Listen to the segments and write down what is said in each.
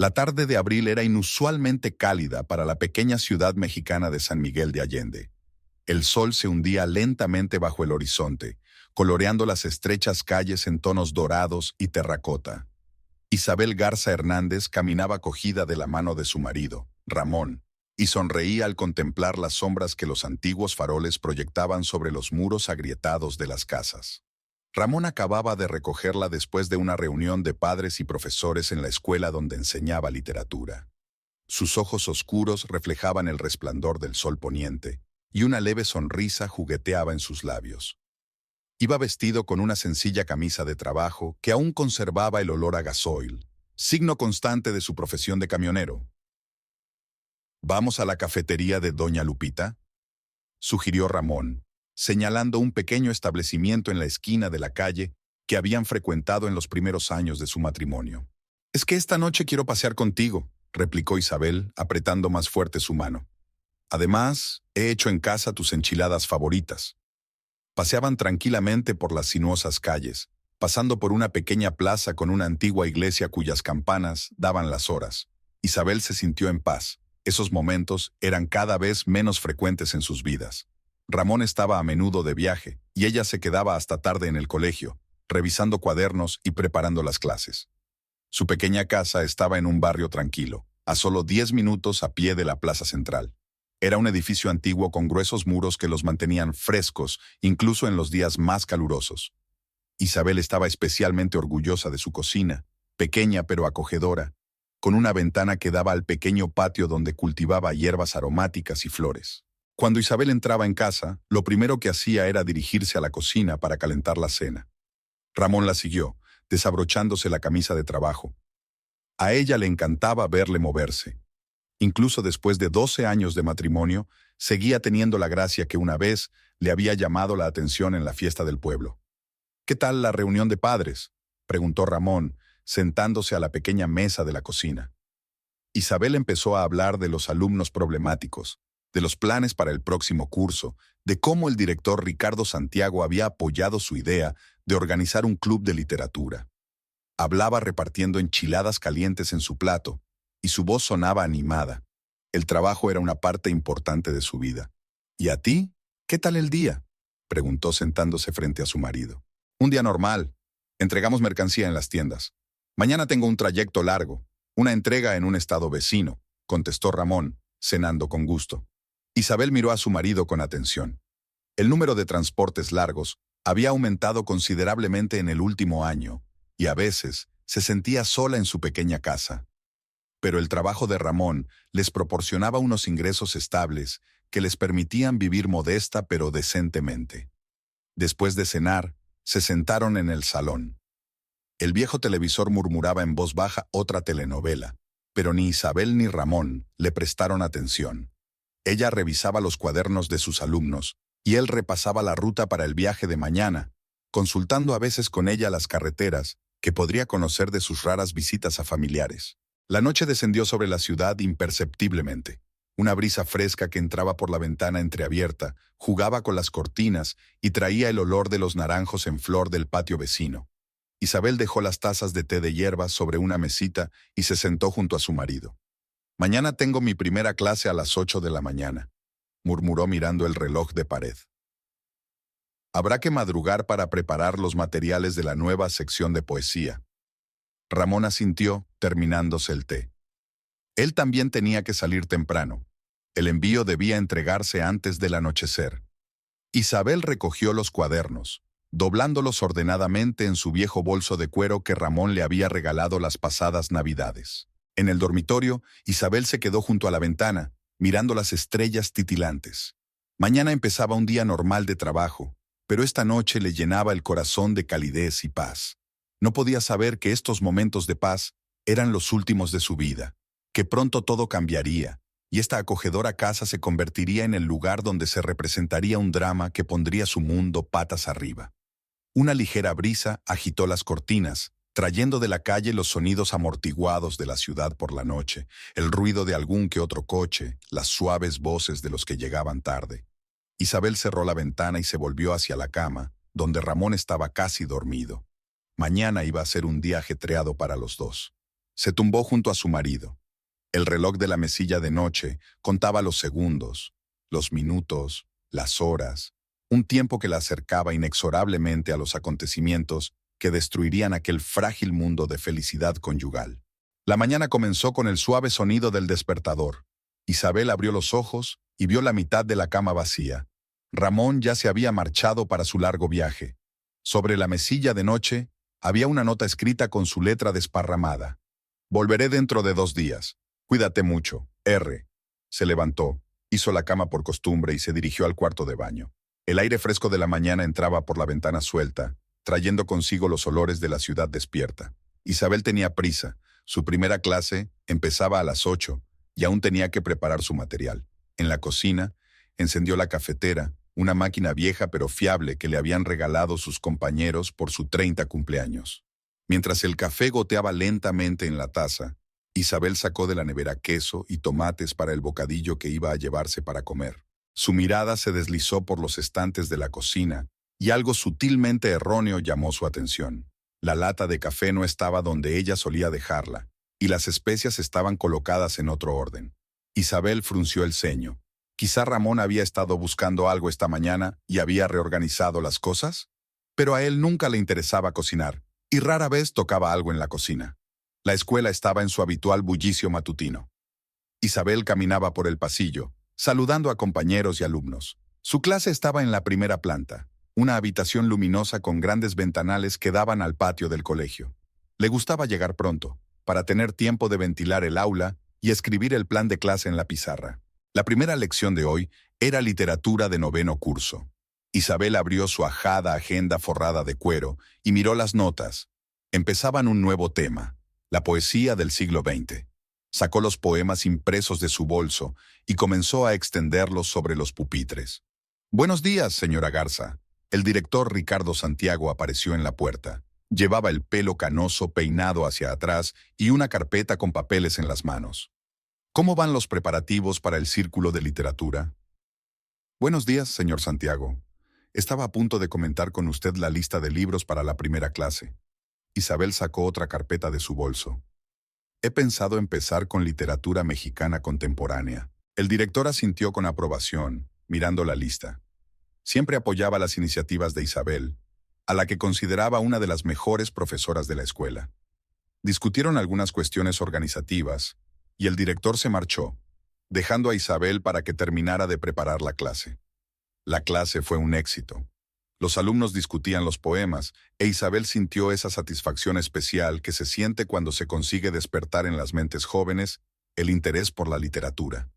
La tarde de abril era inusualmente cálida para la pequeña ciudad mexicana de San Miguel de Allende. El sol se hundía lentamente bajo el horizonte, coloreando las estrechas calles en tonos dorados y terracota. Isabel Garza Hernández caminaba cogida de la mano de su marido, Ramón, y sonreía al contemplar las sombras que los antiguos faroles proyectaban sobre los muros agrietados de las casas. Ramón acababa de recogerla después de una reunión de padres y profesores en la escuela donde enseñaba literatura. Sus ojos oscuros reflejaban el resplandor del sol poniente, y una leve sonrisa jugueteaba en sus labios. Iba vestido con una sencilla camisa de trabajo que aún conservaba el olor a gasoil, signo constante de su profesión de camionero. «¿Vamos a la cafetería de Doña Lupita?», sugirió Ramón, señalando un pequeño establecimiento en la esquina de la calle que habían frecuentado en los primeros años de su matrimonio. «Es que esta noche quiero pasear contigo», replicó Isabel, apretando más fuerte su mano. «Además, he hecho en casa tus enchiladas favoritas». Paseaban tranquilamente por las sinuosas calles, pasando por una pequeña plaza con una antigua iglesia cuyas campanas daban las horas. Isabel se sintió en paz. Esos momentos eran cada vez menos frecuentes en sus vidas. Ramón estaba a menudo de viaje, y ella se quedaba hasta tarde en el colegio, revisando cuadernos y preparando las clases. Su pequeña casa estaba en un barrio tranquilo, a solo 10 minutos a pie de la plaza central. Era un edificio antiguo con gruesos muros que los mantenían frescos, incluso en los días más calurosos. Isabel estaba especialmente orgullosa de su cocina, pequeña pero acogedora, con una ventana que daba al pequeño patio donde cultivaba hierbas aromáticas y flores. Cuando Isabel entraba en casa, lo primero que hacía era dirigirse a la cocina para calentar la cena. Ramón la siguió, desabrochándose la camisa de trabajo. A ella le encantaba verle moverse. Incluso después de 12 años de matrimonio, seguía teniendo la gracia que una vez le había llamado la atención en la fiesta del pueblo. «¿Qué tal la reunión de padres?», preguntó Ramón, sentándose a la pequeña mesa de la cocina. Isabel empezó a hablar de los alumnos problemáticos, de los planes para el próximo curso, de cómo el director Ricardo Santiago había apoyado su idea de organizar un club de literatura. Hablaba repartiendo enchiladas calientes en su plato, y su voz sonaba animada. El trabajo era una parte importante de su vida. «¿Y a ti? ¿Qué tal el día?», preguntó sentándose frente a su marido. «Un día normal. Entregamos mercancía en las tiendas. Mañana tengo un trayecto largo, una entrega en un estado vecino», contestó Ramón, cenando con gusto. Isabel miró a su marido con atención. El número de transportes largos había aumentado considerablemente en el último año, y a veces se sentía sola en su pequeña casa. Pero el trabajo de Ramón les proporcionaba unos ingresos estables que les permitían vivir modesta pero decentemente. Después de cenar, se sentaron en el salón. El viejo televisor murmuraba en voz baja otra telenovela, pero ni Isabel ni Ramón le prestaron atención. Ella revisaba los cuadernos de sus alumnos, y él repasaba la ruta para el viaje de mañana, consultando a veces con ella las carreteras que podría conocer de sus raras visitas a familiares. La noche descendió sobre la ciudad imperceptiblemente. Una brisa fresca que entraba por la ventana entreabierta, jugaba con las cortinas y traía el olor de los naranjos en flor del patio vecino. Isabel dejó las tazas de té de hierbas sobre una mesita y se sentó junto a su marido. «Mañana tengo mi primera clase a las 8 de la mañana», murmuró mirando el reloj de pared. «Habrá que madrugar para preparar los materiales de la nueva sección de poesía». Ramón asintió, terminándose el té. Él también tenía que salir temprano. El envío debía entregarse antes del anochecer. Isabel recogió los cuadernos, doblándolos ordenadamente en su viejo bolso de cuero que Ramón le había regalado las pasadas Navidades. En el dormitorio, Isabel se quedó junto a la ventana, mirando las estrellas titilantes. Mañana empezaba un día normal de trabajo, pero esta noche le llenaba el corazón de calidez y paz. No podía saber que estos momentos de paz eran los últimos de su vida, que pronto todo cambiaría, y esta acogedora casa se convertiría en el lugar donde se representaría un drama que pondría su mundo patas arriba. Una ligera brisa agitó las cortinas, trayendo de la calle los sonidos amortiguados de la ciudad por la noche, el ruido de algún que otro coche, las suaves voces de los que llegaban tarde. Isabel cerró la ventana y se volvió hacia la cama, donde Ramón estaba casi dormido. Mañana iba a ser un día ajetreado para los dos. Se tumbó junto a su marido. El reloj de la mesilla de noche contaba los segundos, los minutos, las horas, un tiempo que la acercaba inexorablemente a los acontecimientos que destruirían aquel frágil mundo de felicidad conyugal. La mañana comenzó con el suave sonido del despertador. Isabel abrió los ojos y vio la mitad de la cama vacía. Ramón ya se había marchado para su largo viaje. Sobre la mesilla de noche había una nota escrita con su letra desparramada. Volveré dentro de 2 días. Cuídate mucho. R. Se levantó, hizo la cama por costumbre y se dirigió al cuarto de baño. El aire fresco de la mañana entraba por la ventana suelta, trayendo consigo los olores de la ciudad despierta. Isabel tenía prisa. Su primera clase empezaba a las 8 y aún tenía que preparar su material. En la cocina, encendió la cafetera, una máquina vieja pero fiable que le habían regalado sus compañeros por su 30 cumpleaños. Mientras el café goteaba lentamente en la taza, Isabel sacó de la nevera queso y tomates para el bocadillo que iba a llevarse para comer. Su mirada se deslizó por los estantes de la cocina y algo sutilmente erróneo llamó su atención. La lata de café no estaba donde ella solía dejarla, y las especias estaban colocadas en otro orden. Isabel frunció el ceño. Quizá Ramón había estado buscando algo esta mañana y había reorganizado las cosas, pero a él nunca le interesaba cocinar, y rara vez tocaba algo en la cocina. La escuela estaba en su habitual bullicio matutino. Isabel caminaba por el pasillo, saludando a compañeros y alumnos. Su clase estaba en la primera planta, una habitación luminosa con grandes ventanales que daban al patio del colegio. Le gustaba llegar pronto, para tener tiempo de ventilar el aula y escribir el plan de clase en la pizarra. La primera lección de hoy era literatura de 9º curso. Isabel abrió su ajada agenda forrada de cuero y miró las notas. Empezaban un nuevo tema, la poesía del siglo XX. Sacó los poemas impresos de su bolso y comenzó a extenderlos sobre los pupitres. «Buenos días, señora Garza». El director Ricardo Santiago apareció en la puerta. Llevaba el pelo canoso peinado hacia atrás y una carpeta con papeles en las manos. «¿Cómo van los preparativos para el círculo de literatura?» «Buenos días, señor Santiago. Estaba a punto de comentar con usted la lista de libros para la primera clase». Isabel sacó otra carpeta de su bolso. «He pensado empezar con literatura mexicana contemporánea». El director asintió con aprobación, mirando la lista. Siempre apoyaba las iniciativas de Isabel, a la que consideraba una de las mejores profesoras de la escuela. Discutieron algunas cuestiones organizativas, y el director se marchó, dejando a Isabel para que terminara de preparar la clase. La clase fue un éxito. Los alumnos discutían los poemas, e Isabel sintió esa satisfacción especial que se siente cuando se consigue despertar en las mentes jóvenes el interés por la literatura.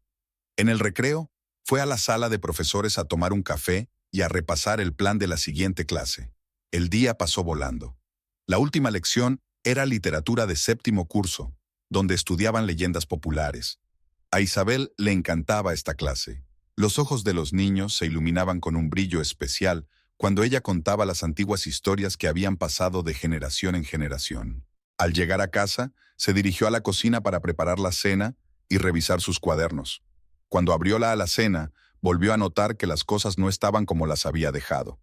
En el recreo, fue a la sala de profesores a tomar un café y a repasar el plan de la siguiente clase. El día pasó volando. La última lección era literatura de 7º curso, donde estudiaban leyendas populares. A Isabel le encantaba esta clase. Los ojos de los niños se iluminaban con un brillo especial cuando ella contaba las antiguas historias que habían pasado de generación en generación. Al llegar a casa, se dirigió a la cocina para preparar la cena y revisar sus cuadernos. Cuando abrió la alacena, volvió a notar que las cosas no estaban como las había dejado.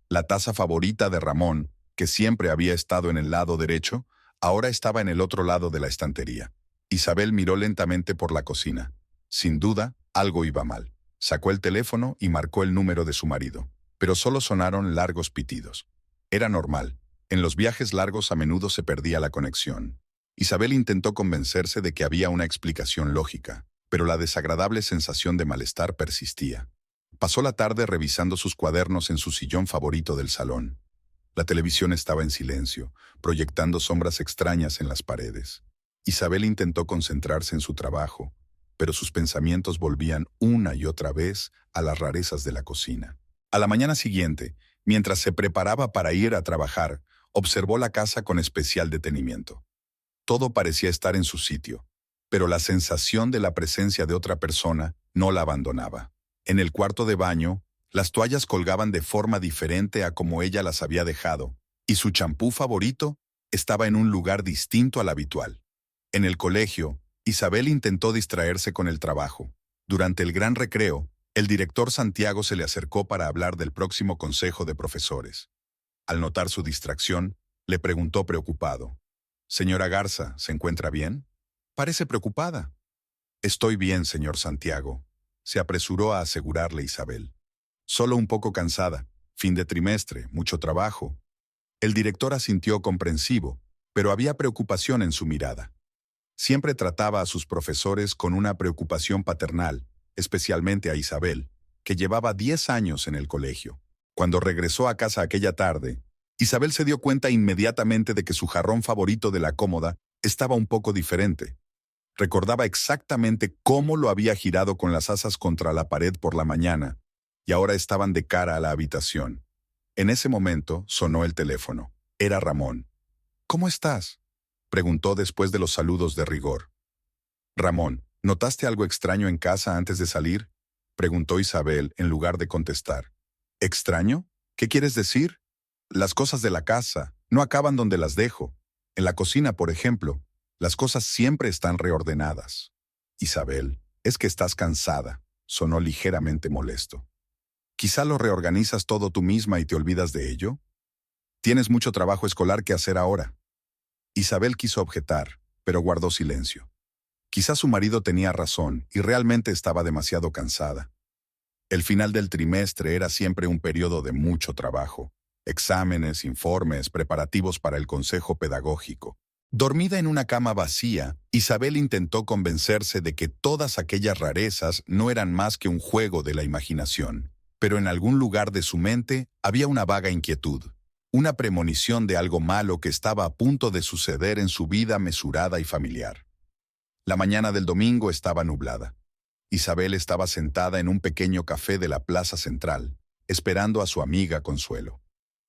La taza favorita de Ramón, que siempre había estado en el lado derecho, ahora estaba en el otro lado de la estantería. Isabel miró lentamente por la cocina. Sin duda, algo iba mal. Sacó el teléfono y marcó el número de su marido, pero solo sonaron largos pitidos. Era normal. En los viajes largos a menudo se perdía la conexión. Isabel intentó convencerse de que había una explicación lógica, pero la desagradable sensación de malestar persistía. Pasó la tarde revisando sus cuadernos en su sillón favorito del salón. La televisión estaba en silencio, proyectando sombras extrañas en las paredes. Isabel intentó concentrarse en su trabajo, pero sus pensamientos volvían una y otra vez a las rarezas de la cocina. A la mañana siguiente, mientras se preparaba para ir a trabajar, observó la casa con especial detenimiento. Todo parecía estar en su sitio, pero la sensación de la presencia de otra persona no la abandonaba. En el cuarto de baño, las toallas colgaban de forma diferente a como ella las había dejado, y su champú favorito estaba en un lugar distinto al habitual. En el colegio, Isabel intentó distraerse con el trabajo. Durante el gran recreo, el director Santiago se le acercó para hablar del próximo consejo de profesores. Al notar su distracción, le preguntó preocupado: Señora Garza, ¿se encuentra bien? Parece preocupada. Estoy bien, señor Santiago, se apresuró a asegurarle Isabel. Solo un poco cansada. Fin de trimestre, mucho trabajo. El director asintió comprensivo, pero había preocupación en su mirada. Siempre trataba a sus profesores con una preocupación paternal, especialmente a Isabel, que llevaba 10 años en el colegio. Cuando regresó a casa aquella tarde, Isabel se dio cuenta inmediatamente de que su jarrón favorito de la cómoda estaba un poco diferente. Recordaba exactamente cómo lo había girado con las asas contra la pared por la mañana, y ahora estaban de cara a la habitación. En ese momento sonó el teléfono. Era Ramón. ¿Cómo estás?, preguntó después de los saludos de rigor. Ramón, ¿notaste algo extraño en casa antes de salir?, preguntó Isabel en lugar de contestar. ¿Extraño? ¿Qué quieres decir? Las cosas de la casa no acaban donde las dejo. En la cocina, por ejemplo, las cosas siempre están reordenadas. Isabel, es que estás cansada, sonó ligeramente molesto. ¿Quizá lo reorganizas todo tú misma y te olvidas de ello? Tienes mucho trabajo escolar que hacer ahora. Isabel quiso objetar, pero guardó silencio. Quizá su marido tenía razón y realmente estaba demasiado cansada. El final del trimestre era siempre un periodo de mucho trabajo. Exámenes, informes, preparativos para el consejo pedagógico. Dormida en una cama vacía, Isabel intentó convencerse de que todas aquellas rarezas no eran más que un juego de la imaginación. Pero en algún lugar de su mente había una vaga inquietud, una premonición de algo malo que estaba a punto de suceder en su vida mesurada y familiar. La mañana del domingo estaba nublada. Isabel estaba sentada en un pequeño café de la plaza central, esperando a su amiga Consuelo.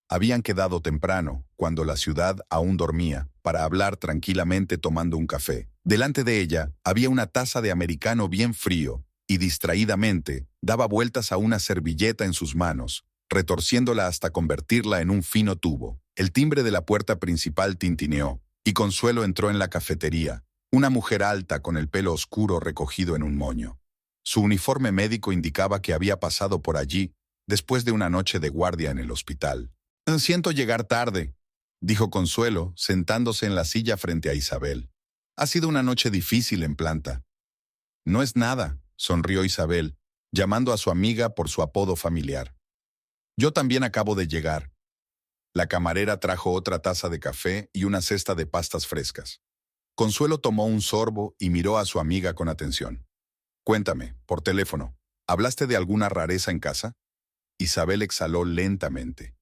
Habían quedado temprano, cuando la ciudad aún dormía, para hablar tranquilamente tomando un café. Delante de ella había una taza de americano bien frío, y distraídamente daba vueltas a una servilleta en sus manos, retorciéndola hasta convertirla en un fino tubo. El timbre de la puerta principal tintineó, y Consuelo entró en la cafetería, una mujer alta con el pelo oscuro recogido en un moño. Su uniforme médico indicaba que había pasado por allí después de una noche de guardia en el hospital. «Siento llegar tarde», dijo Consuelo, sentándose en la silla frente a Isabel. «Ha sido una noche difícil en planta». «No es nada», sonrió Isabel, llamando a su amiga por su apodo familiar. «Yo también acabo de llegar». La camarera trajo otra taza de café y una cesta de pastas frescas. Consuelo tomó un sorbo y miró a su amiga con atención. «Cuéntame, por teléfono, ¿hablaste de alguna rareza en casa?» Isabel exhaló lentamente.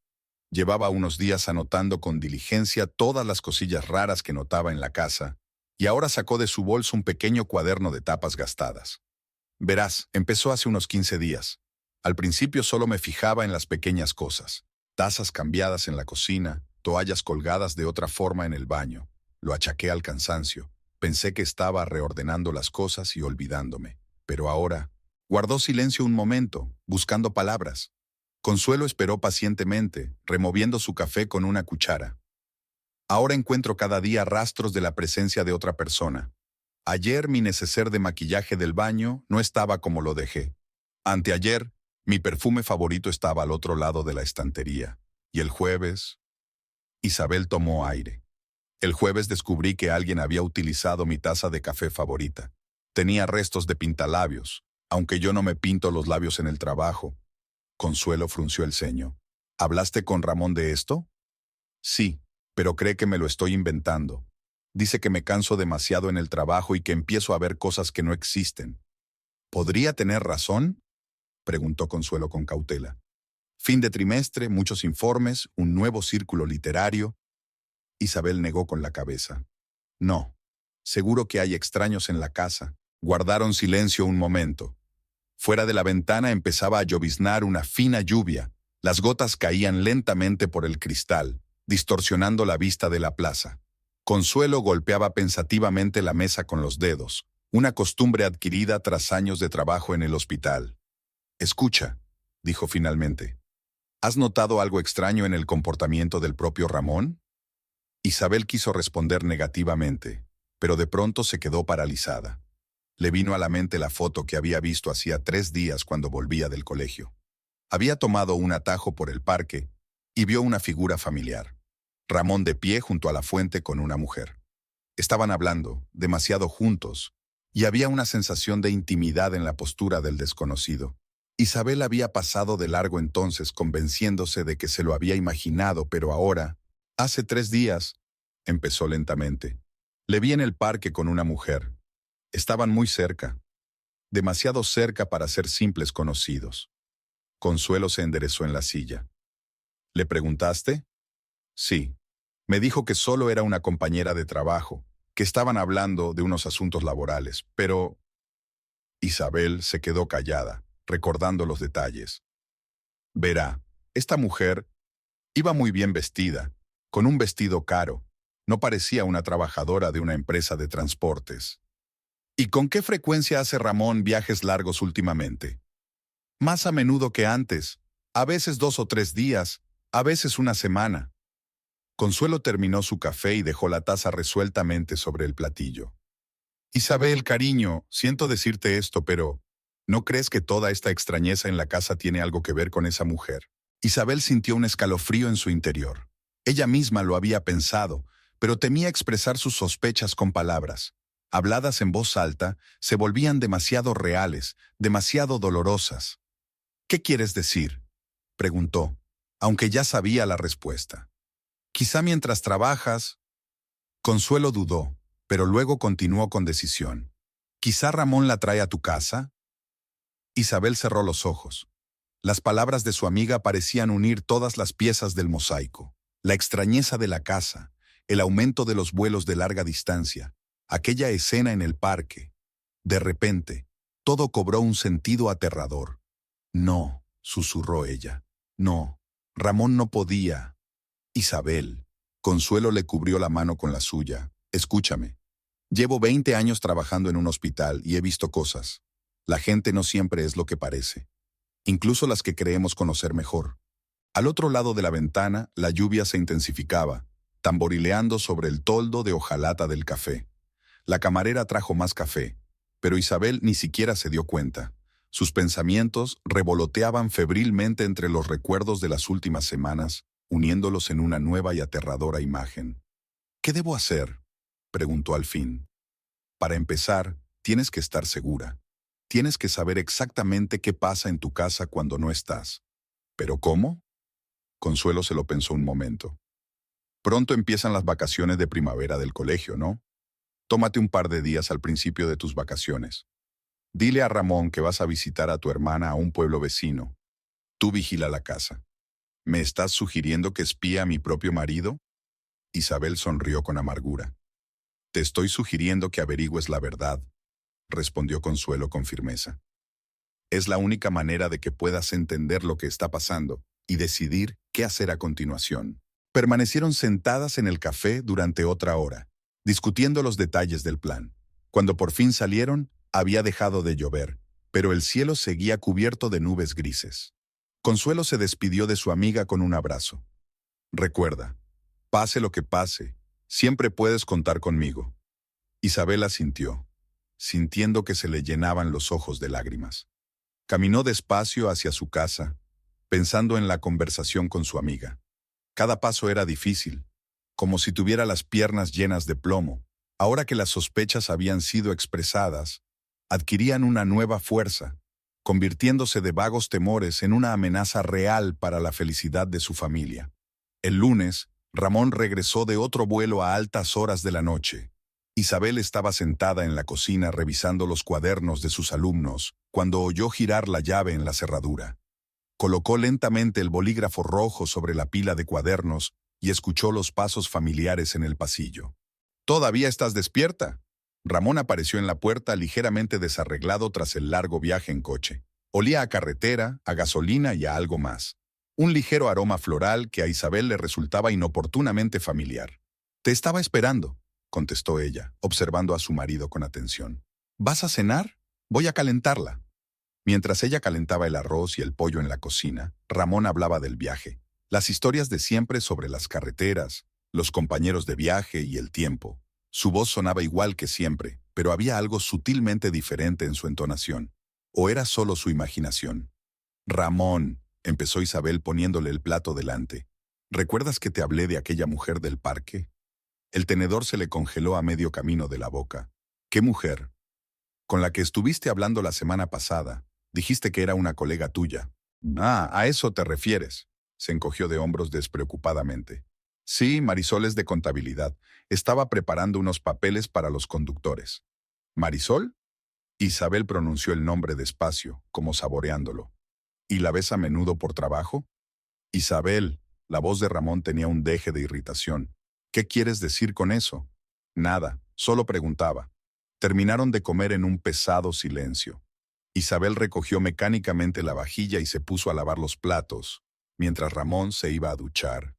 Llevaba unos días anotando con diligencia todas las cosillas raras que notaba en la casa, y ahora sacó de su bolso un pequeño cuaderno de tapas gastadas. «Verás, empezó hace unos 15 días. Al principio solo me fijaba en las pequeñas cosas. Tazas cambiadas en la cocina, toallas colgadas de otra forma en el baño. Lo achaqué al cansancio. Pensé que estaba reordenando las cosas y olvidándome. Pero ahora...» Guardó silencio un momento, buscando palabras. Consuelo esperó pacientemente, removiendo su café con una cuchara. «Ahora encuentro cada día rastros de la presencia de otra persona. Ayer mi neceser de maquillaje del baño no estaba como lo dejé. Anteayer, mi perfume favorito estaba al otro lado de la estantería. Y el jueves...» Isabel tomó aire. «El jueves descubrí que alguien había utilizado mi taza de café favorita. Tenía restos de pintalabios, aunque yo no me pinto los labios en el trabajo». Consuelo frunció el ceño. «¿Hablaste con Ramón de esto?» «Sí, pero cree que me lo estoy inventando. Dice que me canso demasiado en el trabajo y que empiezo a ver cosas que no existen». «¿Podría tener razón?», preguntó Consuelo con cautela. «Fin de trimestre, muchos informes, un nuevo círculo literario». Isabel negó con la cabeza. «No, seguro que hay extraños en la casa». Guardaron silencio un momento. Fuera de la ventana empezaba a lloviznar una fina lluvia. Las gotas caían lentamente por el cristal, distorsionando la vista de la plaza. Consuelo golpeaba pensativamente la mesa con los dedos, una costumbre adquirida tras años de trabajo en el hospital. «Escucha», dijo finalmente. «¿Has notado algo extraño en el comportamiento del propio Ramón?» Isabel quiso responder negativamente, pero de pronto se quedó paralizada. Le vino a la mente la foto que había visto hacía 3 días cuando volvía del colegio. Había tomado un atajo por el parque y vio una figura familiar. Ramón de pie junto a la fuente con una mujer. Estaban hablando, demasiado juntos, y había una sensación de intimidad en la postura del desconocido. Isabel había pasado de largo entonces convenciéndose de que se lo había imaginado, pero ahora, hace 3 días, empezó lentamente. Le vi en el parque con una mujer. Estaban muy cerca, demasiado cerca para ser simples conocidos. Consuelo se enderezó en la silla. ¿Le preguntaste? Sí. Me dijo que solo era una compañera de trabajo, que estaban hablando de unos asuntos laborales, pero Isabel se quedó callada, recordando los detalles. Verá, esta mujer iba muy bien vestida, con un vestido caro. No parecía una trabajadora de una empresa de transportes. ¿Y con qué frecuencia hace Ramón viajes largos últimamente? Más a menudo que antes, a veces 2 o 3 días, a veces una semana. Consuelo terminó su café y dejó la taza resueltamente sobre el platillo. Isabel, cariño, siento decirte esto, pero ¿no crees que toda esta extrañeza en la casa tiene algo que ver con esa mujer? Isabel sintió un escalofrío en su interior. Ella misma lo había pensado, pero temía expresar sus sospechas con palabras. Habladas en voz alta, se volvían demasiado reales, demasiado dolorosas. ¿Qué quieres decir?, preguntó, aunque ya sabía la respuesta. Quizá mientras trabajas. Consuelo dudó, pero luego continuó con decisión. ¿Quizá Ramón la trae a tu casa? Isabel cerró los ojos. Las palabras de su amiga parecían unir todas las piezas del mosaico. La extrañeza de la casa, el aumento de los vuelos de larga distancia, aquella escena en el parque. De repente, todo cobró un sentido aterrador. No, susurró ella. No, Ramón no podía. Isabel. Consuelo le cubrió la mano con la suya. Escúchame. Llevo 20 años trabajando en un hospital y he visto cosas. La gente no siempre es lo que parece. Incluso las que creemos conocer mejor. Al otro lado de la ventana, la lluvia se intensificaba, tamborileando sobre el toldo de hojalata del café. La camarera trajo más café, pero Isabel ni siquiera se dio cuenta. Sus pensamientos revoloteaban febrilmente entre los recuerdos de las últimas semanas, uniéndolos en una nueva y aterradora imagen. ¿Qué debo hacer?, preguntó al fin. Para empezar, tienes que estar segura. Tienes que saber exactamente qué pasa en tu casa cuando no estás. ¿Pero cómo? Consuelo se lo pensó un momento. Pronto empiezan las vacaciones de primavera del colegio, ¿no? Tómate un par de días al principio de tus vacaciones. Dile a Ramón que vas a visitar a tu hermana a un pueblo vecino. Tú vigila la casa. ¿Me estás sugiriendo que espíe a mi propio marido? Isabel sonrió con amargura. Te estoy sugiriendo que averigües la verdad, respondió Consuelo con firmeza. Es la única manera de que puedas entender lo que está pasando y decidir qué hacer a continuación. Permanecieron sentadas en el café durante otra hora, discutiendo los detalles del plan. Cuando por fin salieron, había dejado de llover, pero el cielo seguía cubierto de nubes grises. Consuelo se despidió de su amiga con un abrazo. Recuerda, pase lo que pase, siempre puedes contar conmigo. Isabel asintió, sintiendo que se le llenaban los ojos de lágrimas. Caminó despacio hacia su casa, pensando en la conversación con su amiga. Cada paso era difícil, como si tuviera las piernas llenas de plomo. Ahora que las sospechas habían sido expresadas, adquirían una nueva fuerza, convirtiéndose de vagos temores en una amenaza real para la felicidad de su familia. El lunes, Ramón regresó de otro vuelo a altas horas de la noche. Isabel estaba sentada en la cocina revisando los cuadernos de sus alumnos cuando oyó girar la llave en la cerradura. Colocó lentamente el bolígrafo rojo sobre la pila de cuadernos y escuchó los pasos familiares en el pasillo. ¿Todavía estás despierta? Ramón apareció en la puerta ligeramente desarreglado tras el largo viaje en coche. Olía a carretera, a gasolina y a algo más. Un ligero aroma floral que a Isabel le resultaba inoportunamente familiar. Te estaba esperando, contestó ella, observando a su marido con atención. ¿Vas a cenar? Voy a calentarla. Mientras ella calentaba el arroz y el pollo en la cocina, Ramón hablaba del viaje, las historias de siempre sobre las carreteras, los compañeros de viaje y el tiempo. Su voz sonaba igual que siempre, pero había algo sutilmente diferente en su entonación. ¿O era solo su imaginación? Ramón, empezó Isabel poniéndole el plato delante. ¿Recuerdas que te hablé de aquella mujer del parque? El tenedor se le congeló a medio camino de la boca. ¿Qué mujer? Con la que estuviste hablando la semana pasada. Dijiste que era una colega tuya. Ah, a eso te refieres. Se encogió de hombros despreocupadamente. Sí, Marisol es de contabilidad. Estaba preparando unos papeles para los conductores. ¿Marisol? Isabel pronunció el nombre despacio, como saboreándolo. ¿Y la ves a menudo por trabajo? Isabel, la voz de Ramón tenía un deje de irritación. ¿Qué quieres decir con eso? Nada, solo preguntaba. Terminaron de comer en un pesado silencio. Isabel recogió mecánicamente la vajilla y se puso a lavar los platos, mientras Ramón se iba a duchar.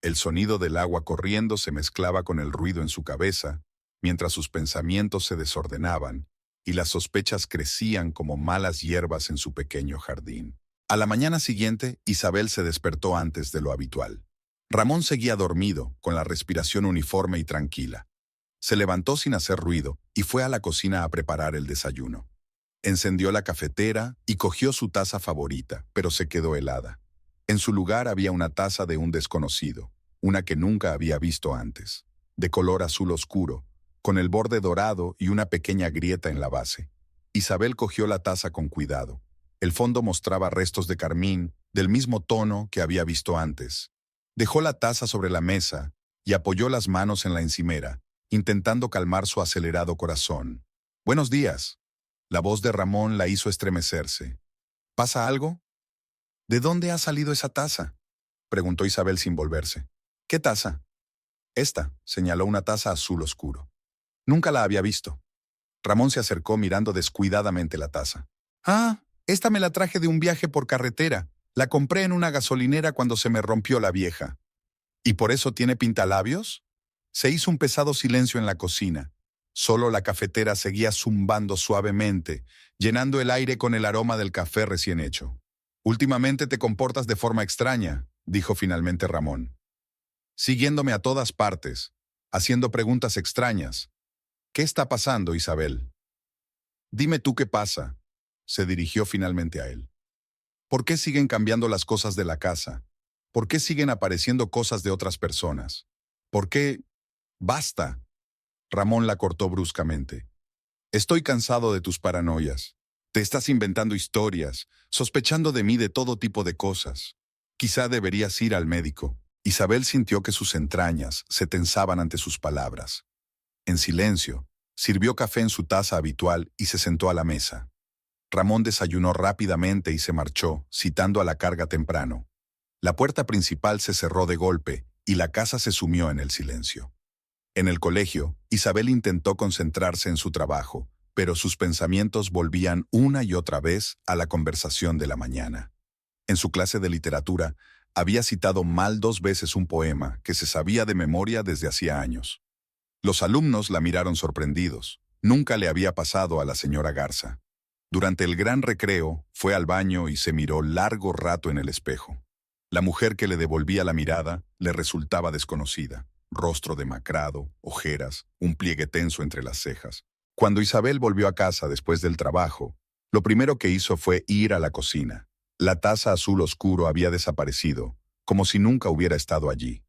El sonido del agua corriendo se mezclaba con el ruido en su cabeza, mientras sus pensamientos se desordenaban y las sospechas crecían como malas hierbas en su pequeño jardín. A la mañana siguiente, Isabel se despertó antes de lo habitual. Ramón seguía dormido, con la respiración uniforme y tranquila. Se levantó sin hacer ruido y fue a la cocina a preparar el desayuno. Encendió la cafetera y cogió su taza favorita, pero se quedó helada. En su lugar había una taza de un desconocido, una que nunca había visto antes, de color azul oscuro, con el borde dorado y una pequeña grieta en la base. Isabel cogió la taza con cuidado. El fondo mostraba restos de carmín, del mismo tono que había visto antes. Dejó la taza sobre la mesa y apoyó las manos en la encimera, intentando calmar su acelerado corazón. «Buenos días». La voz de Ramón la hizo estremecerse. «¿Pasa algo?» «¿De dónde ha salido esa taza?», preguntó Isabel sin volverse. «¿Qué taza?» «Esta», señaló una taza azul oscuro. Nunca la había visto. Ramón se acercó mirando descuidadamente la taza. «Ah, esta me la traje de un viaje por carretera. La compré en una gasolinera cuando se me rompió la vieja». «¿Y por eso tiene pintalabios?». Se hizo un pesado silencio en la cocina. Solo la cafetera seguía zumbando suavemente, llenando el aire con el aroma del café recién hecho. «Últimamente te comportas de forma extraña», dijo finalmente Ramón. «Siguiéndome a todas partes, haciendo preguntas extrañas. ¿Qué está pasando, Isabel?» «Dime tú qué pasa», se dirigió finalmente a él. «¿Por qué siguen cambiando las cosas de la casa? ¿Por qué siguen apareciendo cosas de otras personas? ¿Por qué...?» «Basta». Ramón la cortó bruscamente. «Estoy cansado de tus paranoias. Te estás inventando historias, sospechando de mí de todo tipo de cosas. Quizá deberías ir al médico». Isabel sintió que sus entrañas se tensaban ante sus palabras. En silencio, sirvió café en su taza habitual y se sentó a la mesa. Ramón desayunó rápidamente y se marchó, citando a la carga temprano. La puerta principal se cerró de golpe y la casa se sumió en el silencio. En el colegio, Isabel intentó concentrarse en su trabajo, pero sus pensamientos volvían una y otra vez a la conversación de la mañana. En su clase de literatura, había citado mal 2 veces un poema que se sabía de memoria desde hacía años. Los alumnos la miraron sorprendidos. Nunca le había pasado a la señora Garza. Durante el gran recreo, fue al baño y se miró largo rato en el espejo. La mujer que le devolvía la mirada le resultaba desconocida. Rostro demacrado, ojeras, un pliegue tenso entre las cejas. Cuando Isabel volvió a casa después del trabajo, lo primero que hizo fue ir a la cocina. La taza azul oscuro había desaparecido, como si nunca hubiera estado allí.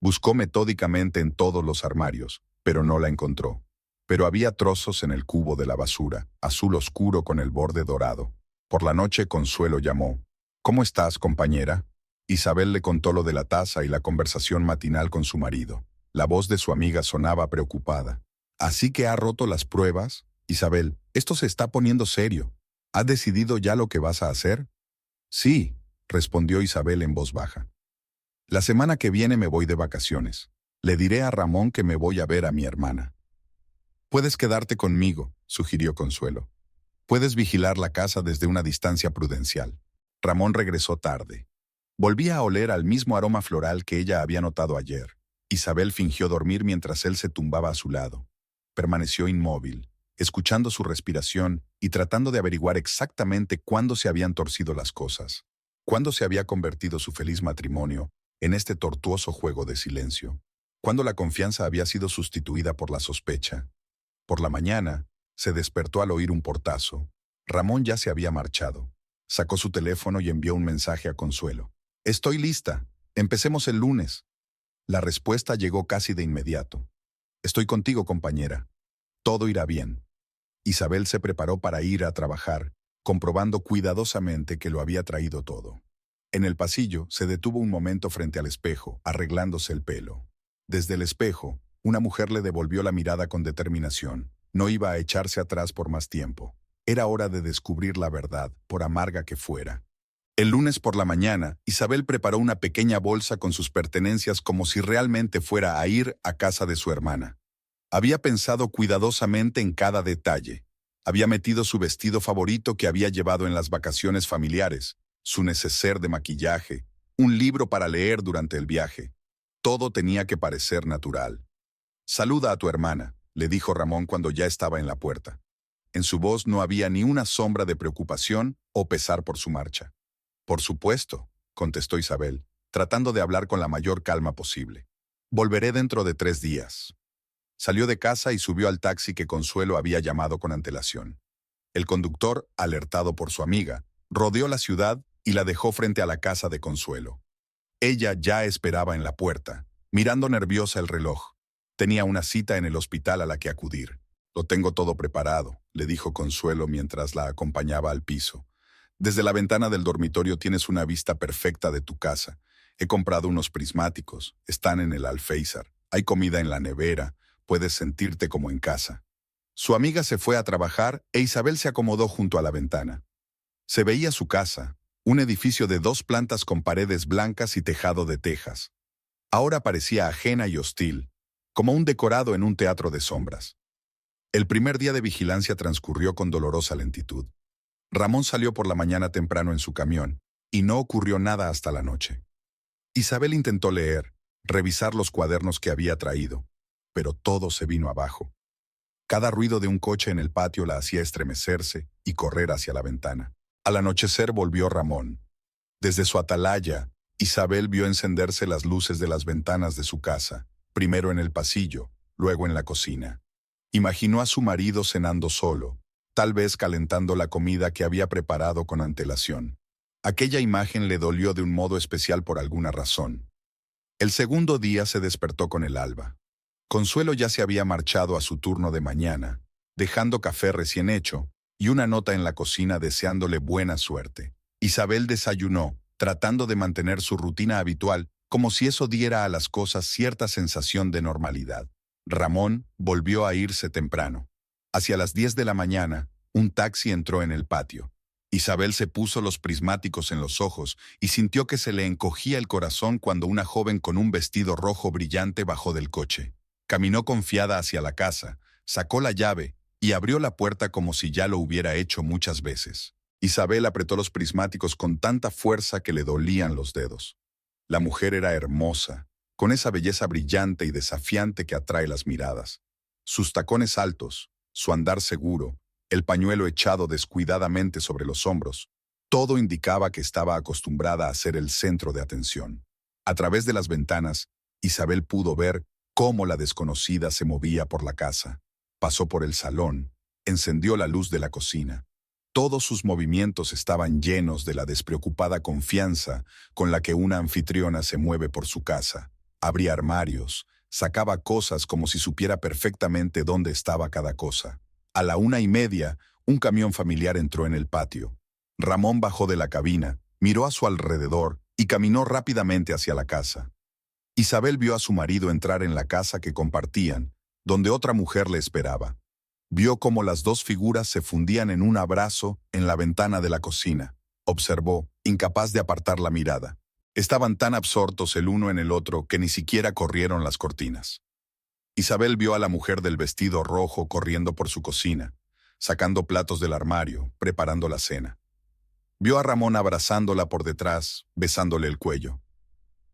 Buscó metódicamente en todos los armarios, pero no la encontró. Pero había trozos en el cubo de la basura, azul oscuro con el borde dorado. Por la noche Consuelo llamó. «¿Cómo estás, compañera?». Isabel le contó lo de la taza y la conversación matinal con su marido. La voz de su amiga sonaba preocupada. «¿Así que ha roto las pruebas? Isabel, esto se está poniendo serio. ¿Has decidido ya lo que vas a hacer?». «Sí», respondió Isabel en voz baja. «La semana que viene me voy de vacaciones. Le diré a Ramón que me voy a ver a mi hermana». «Puedes quedarte conmigo», sugirió Consuelo. «Puedes vigilar la casa desde una distancia prudencial». Ramón regresó tarde. Volvía a oler al mismo aroma floral que ella había notado ayer. Isabel fingió dormir mientras él se tumbaba a su lado. Permaneció inmóvil, escuchando su respiración y tratando de averiguar exactamente cuándo se habían torcido las cosas, cuándo se había convertido su feliz matrimonio en este tortuoso juego de silencio, cuándo la confianza había sido sustituida por la sospecha. Por la mañana, se despertó al oír un portazo. Ramón ya se había marchado. Sacó su teléfono y envió un mensaje a Consuelo. «Estoy lista. Empecemos el lunes». La respuesta llegó casi de inmediato. Estoy contigo, compañera. Todo irá bien. Isabel se preparó para ir a trabajar, comprobando cuidadosamente que lo había traído todo. En el pasillo se detuvo un momento frente al espejo, arreglándose el pelo. Desde el espejo, una mujer le devolvió la mirada con determinación. No iba a echarse atrás por más tiempo. Era hora de descubrir la verdad, por amarga que fuera. El lunes por la mañana, Isabel preparó una pequeña bolsa con sus pertenencias como si realmente fuera a ir a casa de su hermana. Había pensado cuidadosamente en cada detalle. Había metido su vestido favorito que había llevado en las vacaciones familiares, su neceser de maquillaje, un libro para leer durante el viaje. Todo tenía que parecer natural. «Saluda a tu hermana», le dijo Ramón cuando ya estaba en la puerta. En su voz no había ni una sombra de preocupación o pesar por su marcha. «Por supuesto», contestó Isabel, tratando de hablar con la mayor calma posible. «Volveré dentro de 3 días». Salió de casa y subió al taxi que Consuelo había llamado con antelación. El conductor, alertado por su amiga, rodeó la ciudad y la dejó frente a la casa de Consuelo. Ella ya esperaba en la puerta, mirando nerviosa el reloj. Tenía una cita en el hospital a la que acudir. «Lo tengo todo preparado», le dijo Consuelo mientras la acompañaba al piso. «Desde la ventana del dormitorio tienes una vista perfecta de tu casa. He comprado unos prismáticos, están en el alféizar. Hay comida en la nevera, puedes sentirte como en casa». Su amiga se fue a trabajar e Isabel se acomodó junto a la ventana. Se veía su casa, un edificio de 2 plantas con paredes blancas y tejado de tejas. Ahora parecía ajena y hostil, como un decorado en un teatro de sombras. El primer día de vigilancia transcurrió con dolorosa lentitud. Ramón salió por la mañana temprano en su camión, y no ocurrió nada hasta la noche. Isabel intentó leer, revisar los cuadernos que había traído, pero todo se vino abajo. Cada ruido de un coche en el patio la hacía estremecerse y correr hacia la ventana. Al anochecer volvió Ramón. Desde su atalaya, Isabel vio encenderse las luces de las ventanas de su casa, primero en el pasillo, luego en la cocina. Imaginó a su marido cenando solo, tal vez calentando la comida que había preparado con antelación. Aquella imagen le dolió de un modo especial por alguna razón. El segundo día se despertó con el alba. Consuelo ya se había marchado a su turno de mañana, dejando café recién hecho y una nota en la cocina deseándole buena suerte. Isabel desayunó, tratando de mantener su rutina habitual, como si eso diera a las cosas cierta sensación de normalidad. Ramón volvió a irse temprano. Hacia las 10 de la mañana, un taxi entró en el patio. Isabel se puso los prismáticos en los ojos y sintió que se le encogía el corazón cuando una joven con un vestido rojo brillante bajó del coche. Caminó confiada hacia la casa, sacó la llave y abrió la puerta como si ya lo hubiera hecho muchas veces. Isabel apretó los prismáticos con tanta fuerza que le dolían los dedos. La mujer era hermosa, con esa belleza brillante y desafiante que atrae las miradas. Sus tacones altos, su andar seguro, el pañuelo echado descuidadamente sobre los hombros, todo indicaba que estaba acostumbrada a ser el centro de atención. A través de las ventanas, Isabel pudo ver cómo la desconocida se movía por la casa. Pasó por el salón, encendió la luz de la cocina. Todos sus movimientos estaban llenos de la despreocupada confianza con la que una anfitriona se mueve por su casa. Abría armarios, sacaba cosas como si supiera perfectamente dónde estaba cada cosa. A la 1:30, un camión familiar entró en el patio. Ramón bajó de la cabina, miró a su alrededor y caminó rápidamente hacia la casa. Isabel vio a su marido entrar en la casa que compartían, donde otra mujer le esperaba. Vio cómo las 2 figuras se fundían en un abrazo en la ventana de la cocina. Observó, incapaz de apartar la mirada. Estaban tan absortos el uno en el otro que ni siquiera corrieron las cortinas. Isabel vio a la mujer del vestido rojo corriendo por su cocina, sacando platos del armario, preparando la cena. Vio a Ramón abrazándola por detrás, besándole el cuello.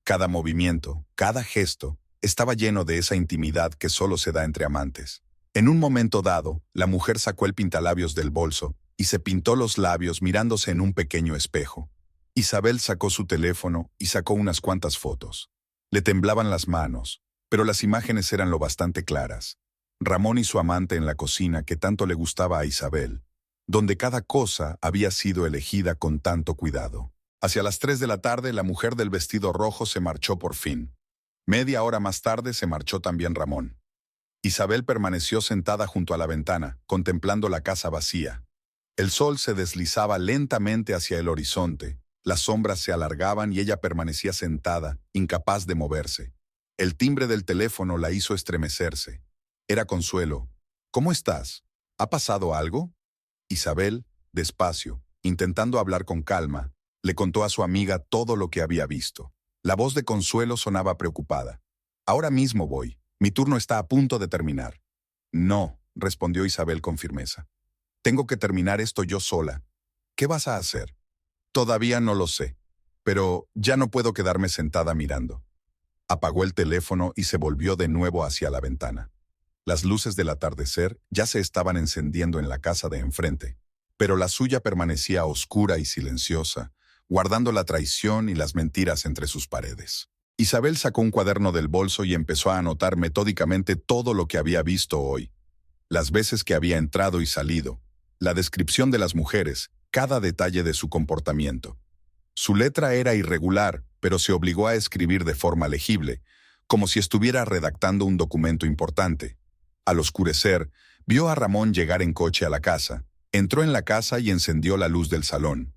Cada movimiento, cada gesto, estaba lleno de esa intimidad que solo se da entre amantes. En un momento dado, la mujer sacó el pintalabios del bolso y se pintó los labios mirándose en un pequeño espejo. Isabel sacó su teléfono y sacó unas cuantas fotos. Le temblaban las manos, pero las imágenes eran lo bastante claras. Ramón y su amante en la cocina que tanto le gustaba a Isabel, donde cada cosa había sido elegida con tanto cuidado. Hacia las 3 de la tarde, la mujer del vestido rojo se marchó por fin. Media hora más tarde se marchó también Ramón. Isabel permaneció sentada junto a la ventana, contemplando la casa vacía. El sol se deslizaba lentamente hacia el horizonte, las sombras se alargaban y ella permanecía sentada, incapaz de moverse. El timbre del teléfono la hizo estremecerse. Era Consuelo. ¿Cómo estás? ¿Ha pasado algo? Isabel, despacio, intentando hablar con calma, le contó a su amiga todo lo que había visto. La voz de Consuelo sonaba preocupada. Ahora mismo voy. Mi turno está a punto de terminar. No, respondió Isabel con firmeza. Tengo que terminar esto yo sola. ¿Qué vas a hacer? Todavía no lo sé, pero ya no puedo quedarme sentada mirando. Apagó el teléfono y se volvió de nuevo hacia la ventana. Las luces del atardecer ya se estaban encendiendo en la casa de enfrente, pero la suya permanecía oscura y silenciosa, guardando la traición y las mentiras entre sus paredes. Isabel sacó un cuaderno del bolso y empezó a anotar metódicamente todo lo que había visto hoy. Las veces que había entrado y salido, la descripción de las mujeres, cada detalle de su comportamiento. Su letra era irregular, pero se obligó a escribir de forma legible, como si estuviera redactando un documento importante. Al oscurecer, vio a Ramón llegar en coche a la casa, entró en la casa y encendió la luz del salón.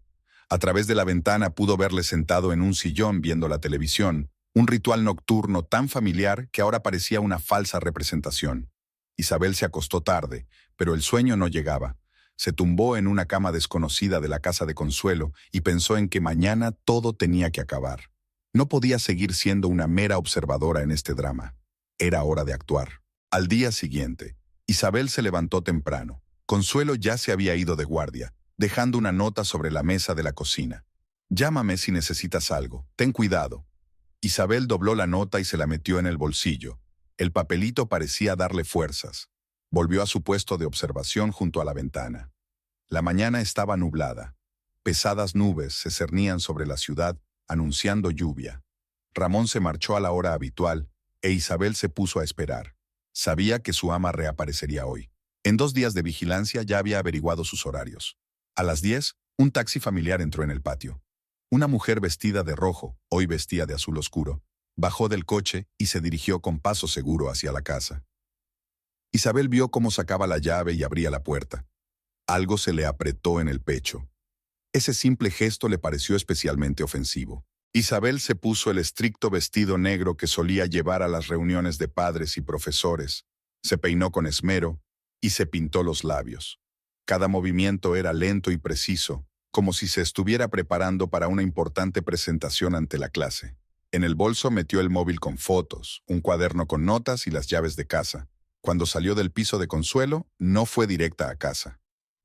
A través de la ventana pudo verle sentado en un sillón viendo la televisión, un ritual nocturno tan familiar que ahora parecía una falsa representación. Isabel se acostó tarde, pero el sueño no llegaba. Se tumbó en una cama desconocida de la casa de Consuelo y pensó en que mañana todo tenía que acabar. No podía seguir siendo una mera observadora en este drama. Era hora de actuar. Al día siguiente, Isabel se levantó temprano. Consuelo ya se había ido de guardia, dejando una nota sobre la mesa de la cocina. Llámame si necesitas algo. Ten cuidado. Isabel dobló la nota y se la metió en el bolsillo. El papelito parecía darle fuerzas. Volvió a su puesto de observación junto a la ventana. La mañana estaba nublada. Pesadas nubes se cernían sobre la ciudad, anunciando lluvia. Ramón se marchó a la hora habitual e Isabel se puso a esperar. Sabía que su ama reaparecería hoy. En 2 días de vigilancia ya había averiguado sus horarios. A las 10, un taxi familiar entró en el patio. Una mujer vestida de rojo, hoy vestía de azul oscuro, bajó del coche y se dirigió con paso seguro hacia la casa. Isabel vio cómo sacaba la llave y abría la puerta. Algo se le apretó en el pecho. Ese simple gesto le pareció especialmente ofensivo. Isabel se puso el estricto vestido negro que solía llevar a las reuniones de padres y profesores, se peinó con esmero y se pintó los labios. Cada movimiento era lento y preciso, como si se estuviera preparando para una importante presentación ante la clase. En el bolso metió el móvil con fotos, un cuaderno con notas y las llaves de casa. Cuando salió del piso de Consuelo, no fue directa a casa.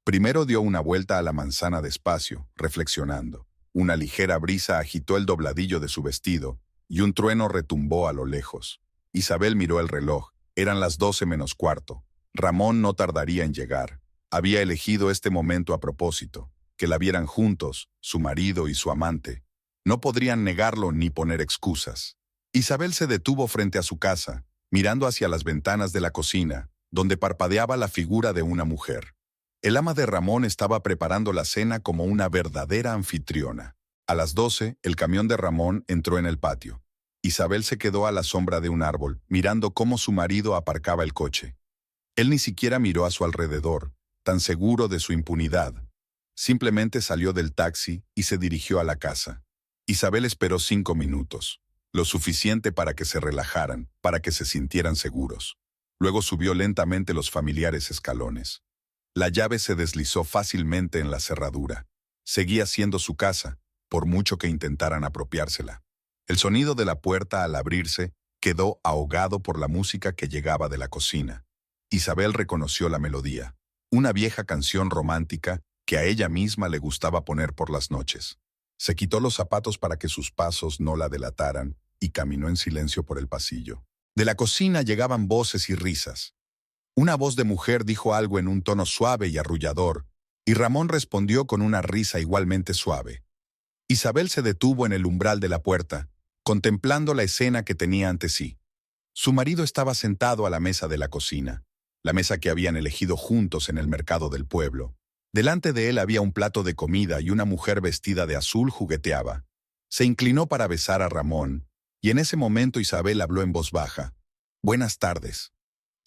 Primero dio una vuelta a la manzana despacio, reflexionando. Una ligera brisa agitó el dobladillo de su vestido y un trueno retumbó a lo lejos. Isabel miró el reloj. Eran las 12 menos cuarto. Ramón no tardaría en llegar. Había elegido este momento a propósito, que la vieran juntos, su marido y su amante. No podrían negarlo ni poner excusas. Isabel se detuvo frente a su casa, mirando hacia las ventanas de la cocina, donde parpadeaba la figura de una mujer. El ama de Ramón estaba preparando la cena como una verdadera anfitriona. A las 12, el camión de Ramón entró en el patio. Isabel se quedó a la sombra de un árbol, mirando cómo su marido aparcaba el coche. Él ni siquiera miró a su alrededor, tan seguro de su impunidad. Simplemente salió del taxi y se dirigió a la casa. Isabel esperó 5 minutos, lo suficiente para que se relajaran, para que se sintieran seguros. Luego subió lentamente los familiares escalones. La llave se deslizó fácilmente en la cerradura. Seguía siendo su casa, por mucho que intentaran apropiársela. El sonido de la puerta al abrirse quedó ahogado por la música que llegaba de la cocina. Isabel reconoció la melodía, una vieja canción romántica que a ella misma le gustaba poner por las noches. Se quitó los zapatos para que sus pasos no la delataran y caminó en silencio por el pasillo. De la cocina llegaban voces y risas. Una voz de mujer dijo algo en un tono suave y arrullador, y Ramón respondió con una risa igualmente suave. Isabel se detuvo en el umbral de la puerta, contemplando la escena que tenía ante sí. Su marido estaba sentado a la mesa de la cocina, la mesa que habían elegido juntos en el mercado del pueblo. Delante de él había un plato de comida y una mujer vestida de azul jugueteaba. Se inclinó para besar a Ramón, y en ese momento Isabel habló en voz baja. «Buenas tardes».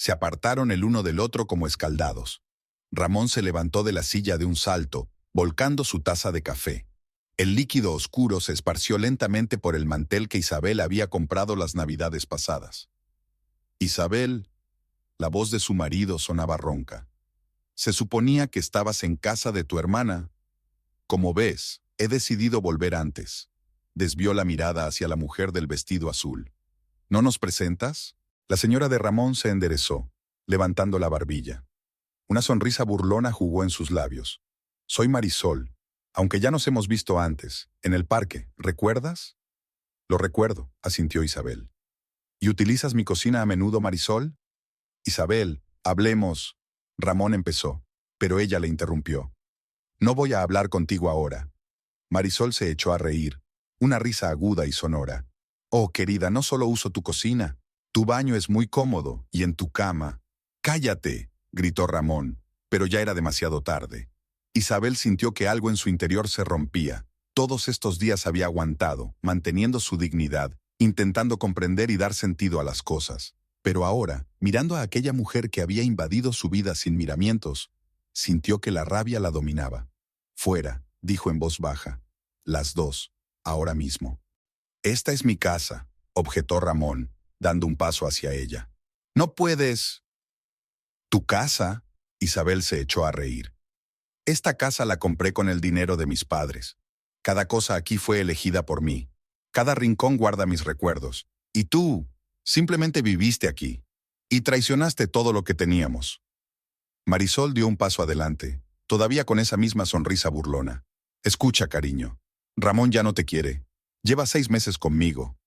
Se apartaron el uno del otro como escaldados. Ramón se levantó de la silla de un salto, volcando su taza de café. El líquido oscuro se esparció lentamente por el mantel que Isabel había comprado las navidades pasadas. Isabel, la voz de su marido sonaba ronca. Se suponía que estabas en casa de tu hermana. Como ves, he decidido volver antes. Desvió la mirada hacia la mujer del vestido azul. ¿No nos presentas? La señora de Ramón se enderezó, levantando la barbilla. Una sonrisa burlona jugó en sus labios. Soy Marisol, aunque ya nos hemos visto antes, en el parque, ¿recuerdas? Lo recuerdo, asintió Isabel. ¿Y utilizas mi cocina a menudo, Marisol? Isabel, hablemos. Ramón empezó, pero ella le interrumpió. No voy a hablar contigo ahora. Marisol se echó a reír, una risa aguda y sonora. Oh, querida, no solo uso tu cocina. Tu baño es muy cómodo, y en tu cama. ¡Cállate!, gritó Ramón, pero ya era demasiado tarde. Isabel sintió que algo en su interior se rompía. Todos estos días había aguantado, manteniendo su dignidad, intentando comprender y dar sentido a las cosas. Pero ahora, mirando a aquella mujer que había invadido su vida sin miramientos, sintió que la rabia la dominaba. Fuera, dijo en voz baja. Las dos, ahora mismo. Esta es mi casa, objetó Ramón, dando un paso hacia ella. No puedes. ¿Tu casa? Isabel se echó a reír. Esta casa la compré con el dinero de mis padres. Cada cosa aquí fue elegida por mí. Cada rincón guarda mis recuerdos. Y tú, simplemente viviste aquí. Y traicionaste todo lo que teníamos. Marisol dio un paso adelante, todavía con esa misma sonrisa burlona. Escucha, cariño. Ramón ya no te quiere. Lleva 6 meses conmigo.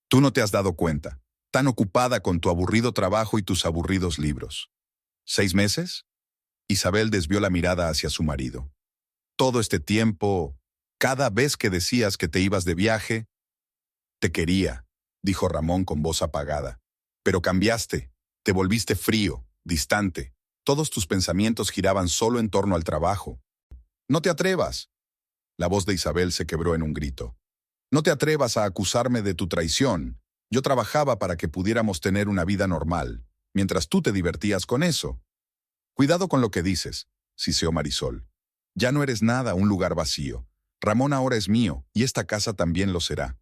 Tú no te has dado cuenta. Tan ocupada con tu aburrido trabajo y tus aburridos libros. ¿6 meses? Isabel desvió la mirada hacia su marido. Todo este tiempo, cada vez que decías que te ibas de viaje, te quería, dijo Ramón con voz apagada. Pero cambiaste, te volviste frío, distante. Todos tus pensamientos giraban solo en torno al trabajo. No te atrevas. La voz de Isabel se quebró en un grito. No te atrevas a acusarme de tu traición. Yo trabajaba para que pudiéramos tener una vida normal, mientras tú te divertías con eso. Cuidado con lo que dices, siseó Marisol. Ya no eres nada, un lugar vacío. Ramón ahora es mío, y esta casa también lo será.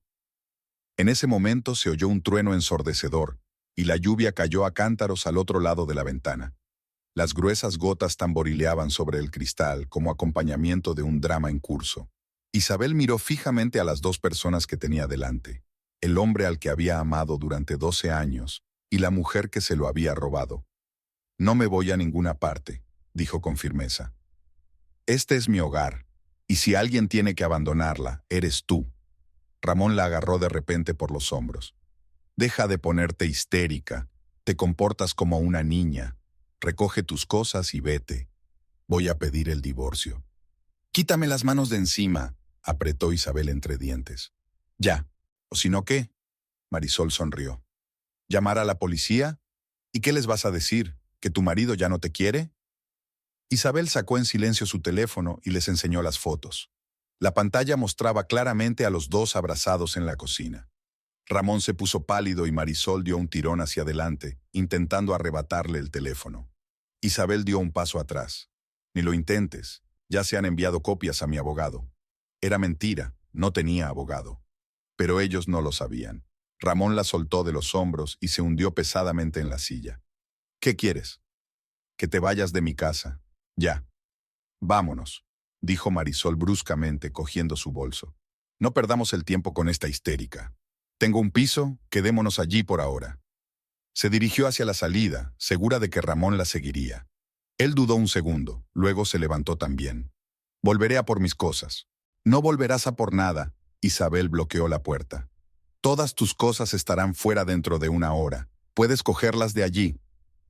En ese momento se oyó un trueno ensordecedor, y la lluvia cayó a cántaros al otro lado de la ventana. Las gruesas gotas tamborileaban sobre el cristal como acompañamiento de un drama en curso. Isabel miró fijamente a las 2 personas que tenía delante, el hombre al que había amado durante 12 años y la mujer que se lo había robado. No me voy a ninguna parte, dijo con firmeza. Este es mi hogar, y si alguien tiene que abandonarla, eres tú. Ramón la agarró de repente por los hombros. Deja de ponerte histérica, te comportas como una niña. Recoge tus cosas y vete. Voy a pedir el divorcio. Quítame las manos de encima, apretó Isabel entre dientes. Ya, o si no, ¿qué? Marisol sonrió. ¿Llamar a la policía? ¿Y qué les vas a decir? ¿Que tu marido ya no te quiere? Isabel sacó en silencio su teléfono y les enseñó las fotos. La pantalla mostraba claramente a los 2 abrazados en la cocina. Ramón se puso pálido y Marisol dio un tirón hacia adelante, intentando arrebatarle el teléfono. Isabel dio un paso atrás. Ni lo intentes, ya se han enviado copias a mi abogado. Era mentira, no tenía abogado. Pero ellos no lo sabían. Ramón la soltó de los hombros y se hundió pesadamente en la silla. ¿Qué quieres? Que te vayas de mi casa. Ya. Vámonos, dijo Marisol bruscamente, cogiendo su bolso. No perdamos el tiempo con esta histérica. Tengo un piso, quedémonos allí por ahora. Se dirigió hacia la salida, segura de que Ramón la seguiría. Él dudó un segundo, luego se levantó también. Volveré a por mis cosas. No volverás a por nada. Isabel bloqueó la puerta. Todas tus cosas estarán fuera dentro de 1 hora. Puedes cogerlas de allí.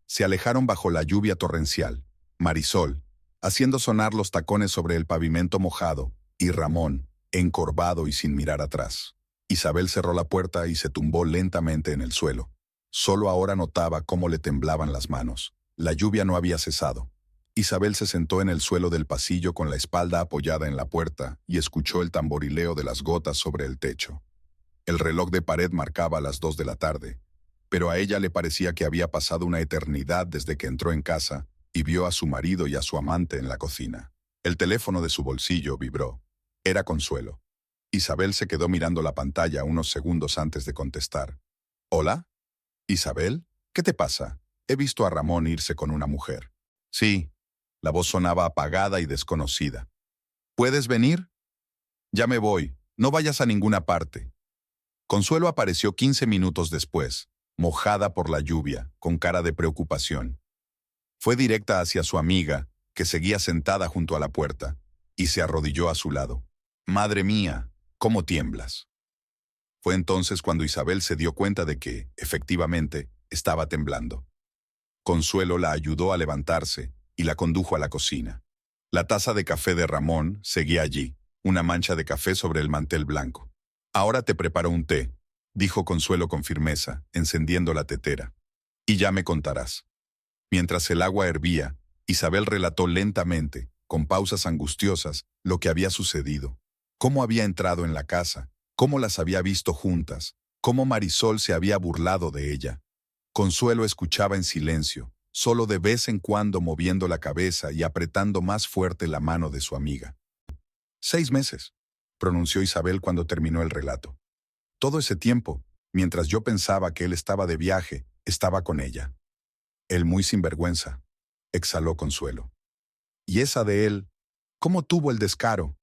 Se alejaron bajo la lluvia torrencial. Marisol, haciendo sonar los tacones sobre el pavimento mojado, y Ramón, encorvado y sin mirar atrás. Isabel cerró la puerta y se tumbó lentamente en el suelo. Solo ahora notaba cómo le temblaban las manos. La lluvia no había cesado. Isabel se sentó en el suelo del pasillo con la espalda apoyada en la puerta y escuchó el tamborileo de las gotas sobre el techo. El reloj de pared marcaba las 2 de la tarde. pero a ella le parecía que había pasado una eternidad desde que entró en casa y vio a su marido y a su amante en la cocina. El teléfono de su bolsillo vibró. Era Consuelo. Isabel se quedó mirando la pantalla unos segundos antes de contestar. ¿Hola? ¿Isabel? ¿Qué te pasa? He visto a Ramón irse con una mujer. Sí. La voz sonaba apagada y desconocida. ¿Puedes venir? Ya me voy. No vayas a ninguna parte. Consuelo apareció 15 minutos después, mojada por la lluvia, con cara de preocupación. Fue directa hacia su amiga, que seguía sentada junto a la puerta, y se arrodilló a su lado. «Madre mía, ¿cómo tiemblas?» Fue entonces cuando Isabel se dio cuenta de que, efectivamente, estaba temblando. Consuelo la ayudó a levantarse y la condujo a la cocina. La taza de café de Ramón seguía allí, una mancha de café sobre el mantel blanco. «Ahora te preparo un té», dijo Consuelo con firmeza, encendiendo la tetera. «Y ya me contarás». Mientras el agua hervía, Isabel relató lentamente, con pausas angustiosas, lo que había sucedido. Cómo había entrado en la casa, cómo las había visto juntas, cómo Marisol se había burlado de ella. Consuelo escuchaba en silencio, solo de vez en cuando moviendo la cabeza y apretando más fuerte la mano de su amiga. 6 meses, pronunció Isabel cuando terminó el relato. Todo ese tiempo, mientras yo pensaba que él estaba de viaje, estaba con ella. Él muy sinvergüenza, exhaló Consuelo. Y esa de él, ¿cómo tuvo el descaro?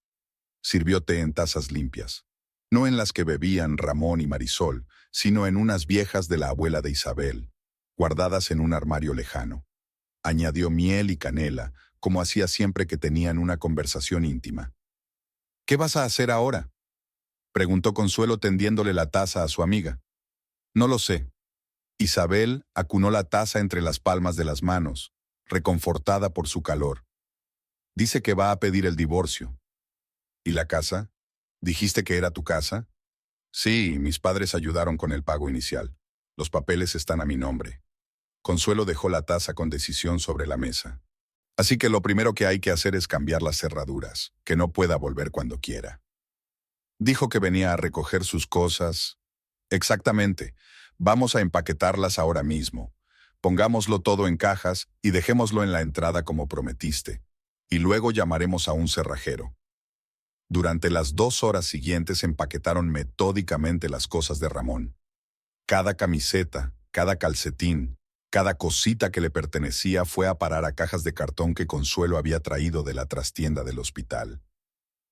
Sirvió té en tazas limpias, no en las que bebían Ramón y Marisol, sino en unas viejas de la abuela de Isabel, guardadas en un armario lejano. Añadió miel y canela, como hacía siempre que tenían una conversación íntima. «¿Qué vas a hacer ahora?», preguntó Consuelo tendiéndole la taza a su amiga. «No lo sé». Isabel acunó la taza entre las palmas de las manos, reconfortada por su calor. «Dice que va a pedir el divorcio». «¿Y la casa? ¿Dijiste que era tu casa?» «Sí, mis padres ayudaron con el pago inicial. Los papeles están a mi nombre». Consuelo dejó la taza con decisión sobre la mesa. «Así que lo primero que hay que hacer es cambiar las cerraduras, que no pueda volver cuando quiera». Dijo que venía a recoger sus cosas. «Exactamente. Vamos a empaquetarlas ahora mismo. Pongámoslo todo en cajas y dejémoslo en la entrada como prometiste. Y luego llamaremos a un cerrajero». Durante las 2 horas siguientes empaquetaron metódicamente las cosas de Ramón. Cada camiseta, cada calcetín, cada cosita que le pertenecía fue a parar a cajas de cartón que Consuelo había traído de la trastienda del hospital.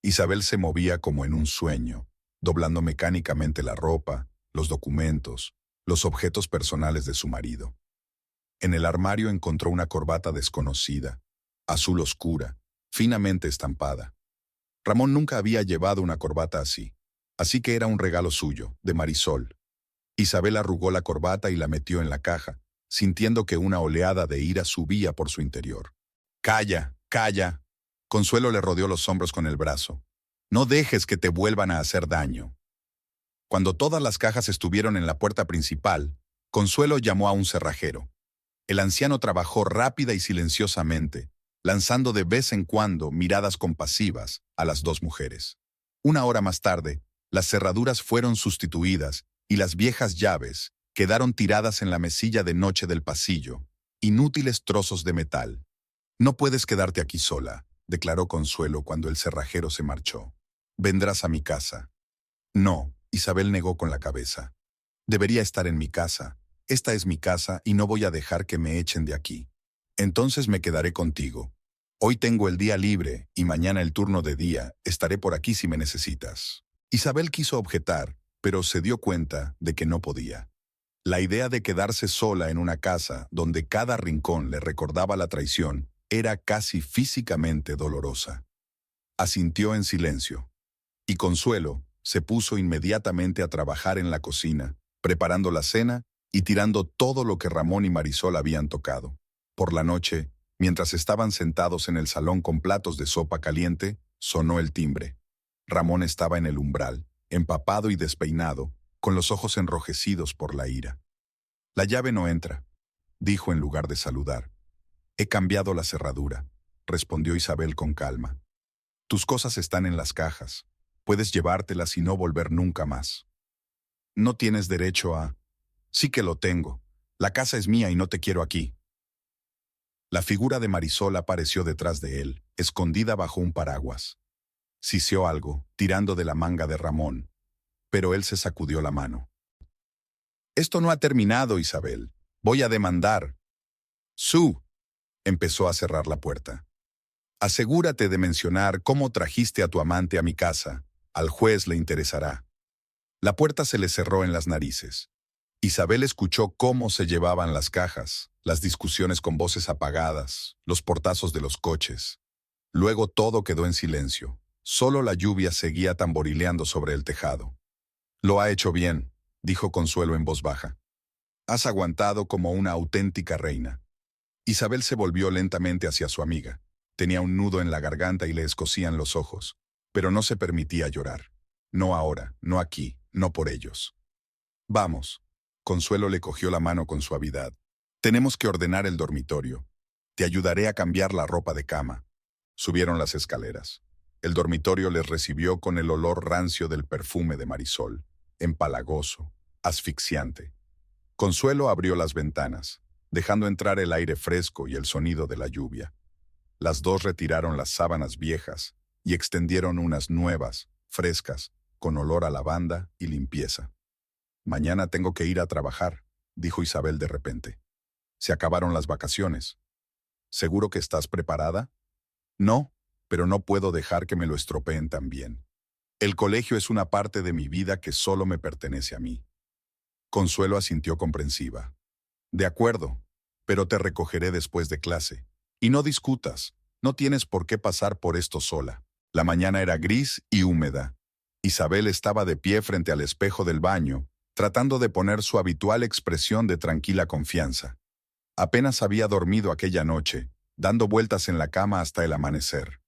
Isabel se movía como en un sueño, doblando mecánicamente la ropa, los documentos, los objetos personales de su marido. En el armario encontró una corbata desconocida, azul oscura, finamente estampada. Ramón nunca había llevado una corbata así que era un regalo suyo, de Marisol. Isabel arrugó la corbata y la metió en la caja, sintiendo que una oleada de ira subía por su interior. «Calla, calla». Consuelo le rodeó los hombros con el brazo. «No dejes que te vuelvan a hacer daño». Cuando todas las cajas estuvieron en la puerta principal, Consuelo llamó a un cerrajero. El anciano trabajó rápida y silenciosamente, lanzando de vez en cuando miradas compasivas a las 2 mujeres. 1 hora más tarde, las cerraduras fueron sustituidas y las viejas llaves quedaron tiradas en la mesilla de noche del pasillo, inútiles trozos de metal. «No puedes quedarte aquí sola», declaró Consuelo cuando el cerrajero se marchó. «Vendrás a mi casa». «No», Isabel negó con la cabeza. «Debería estar en mi casa. Esta es mi casa y no voy a dejar que me echen de aquí. Entonces me quedaré contigo. Hoy tengo el día libre y mañana el turno de día. Estaré por aquí si me necesitas». Isabel quiso objetar, pero se dio cuenta de que no podía. La idea de quedarse sola en una casa donde cada rincón le recordaba la traición era casi físicamente dolorosa. Asintió en silencio. Y Consuelo se puso inmediatamente a trabajar en la cocina, preparando la cena y tirando todo lo que Ramón y Marisol habían tocado. Por la noche, mientras estaban sentados en el salón con platos de sopa caliente, sonó el timbre. Ramón estaba en el umbral, empapado y despeinado, con los ojos enrojecidos por la ira. «La llave no entra», dijo en lugar de saludar. «He cambiado la cerradura», respondió Isabel con calma. «Tus cosas están en las cajas. Puedes llevártelas y no volver nunca más». «No tienes derecho a...» Sí que lo tengo. La casa es mía y no te quiero aquí. La figura de Marisol apareció detrás de él, escondida bajo un paraguas. Siseó algo, tirando de la manga de Ramón, pero él se sacudió la mano. Esto no ha terminado, Isabel. Voy a demandar. Su. Empezó a cerrar la puerta. Asegúrate de mencionar cómo trajiste a tu amante a mi casa. Al juez le interesará. La puerta se le cerró en las narices. Isabel escuchó cómo se llevaban las cajas, las discusiones con voces apagadas, los portazos de los coches. Luego todo quedó en silencio. Solo la lluvia seguía tamborileando sobre el tejado. Lo ha hecho bien, dijo Consuelo en voz baja. Has aguantado como una auténtica reina. Isabel se volvió lentamente hacia su amiga. Tenía un nudo en la garganta y le escocían los ojos, pero no se permitía llorar. No ahora, no aquí, no por ellos. Vamos. Consuelo le cogió la mano con suavidad. Tenemos que ordenar el dormitorio. Te ayudaré a cambiar la ropa de cama. Subieron las escaleras. El dormitorio les recibió con el olor rancio del perfume de Marisol, empalagoso, asfixiante. Consuelo abrió las ventanas, dejando entrar el aire fresco y el sonido de la lluvia. Las dos retiraron las sábanas viejas y extendieron unas nuevas, frescas, con olor a lavanda y limpieza. Mañana tengo que ir a trabajar, dijo Isabel de repente. Se acabaron las vacaciones. ¿Seguro que estás preparada? No, pero no puedo dejar que me lo estropeen también. El colegio es una parte de mi vida que solo me pertenece a mí. Consuelo asintió comprensiva. De acuerdo, pero te recogeré después de clase. Y no discutas, no tienes por qué pasar por esto sola. La mañana era gris y húmeda. Isabel estaba de pie frente al espejo del baño, tratando de poner su habitual expresión de tranquila confianza. Apenas había dormido aquella noche, dando vueltas en la cama hasta el amanecer.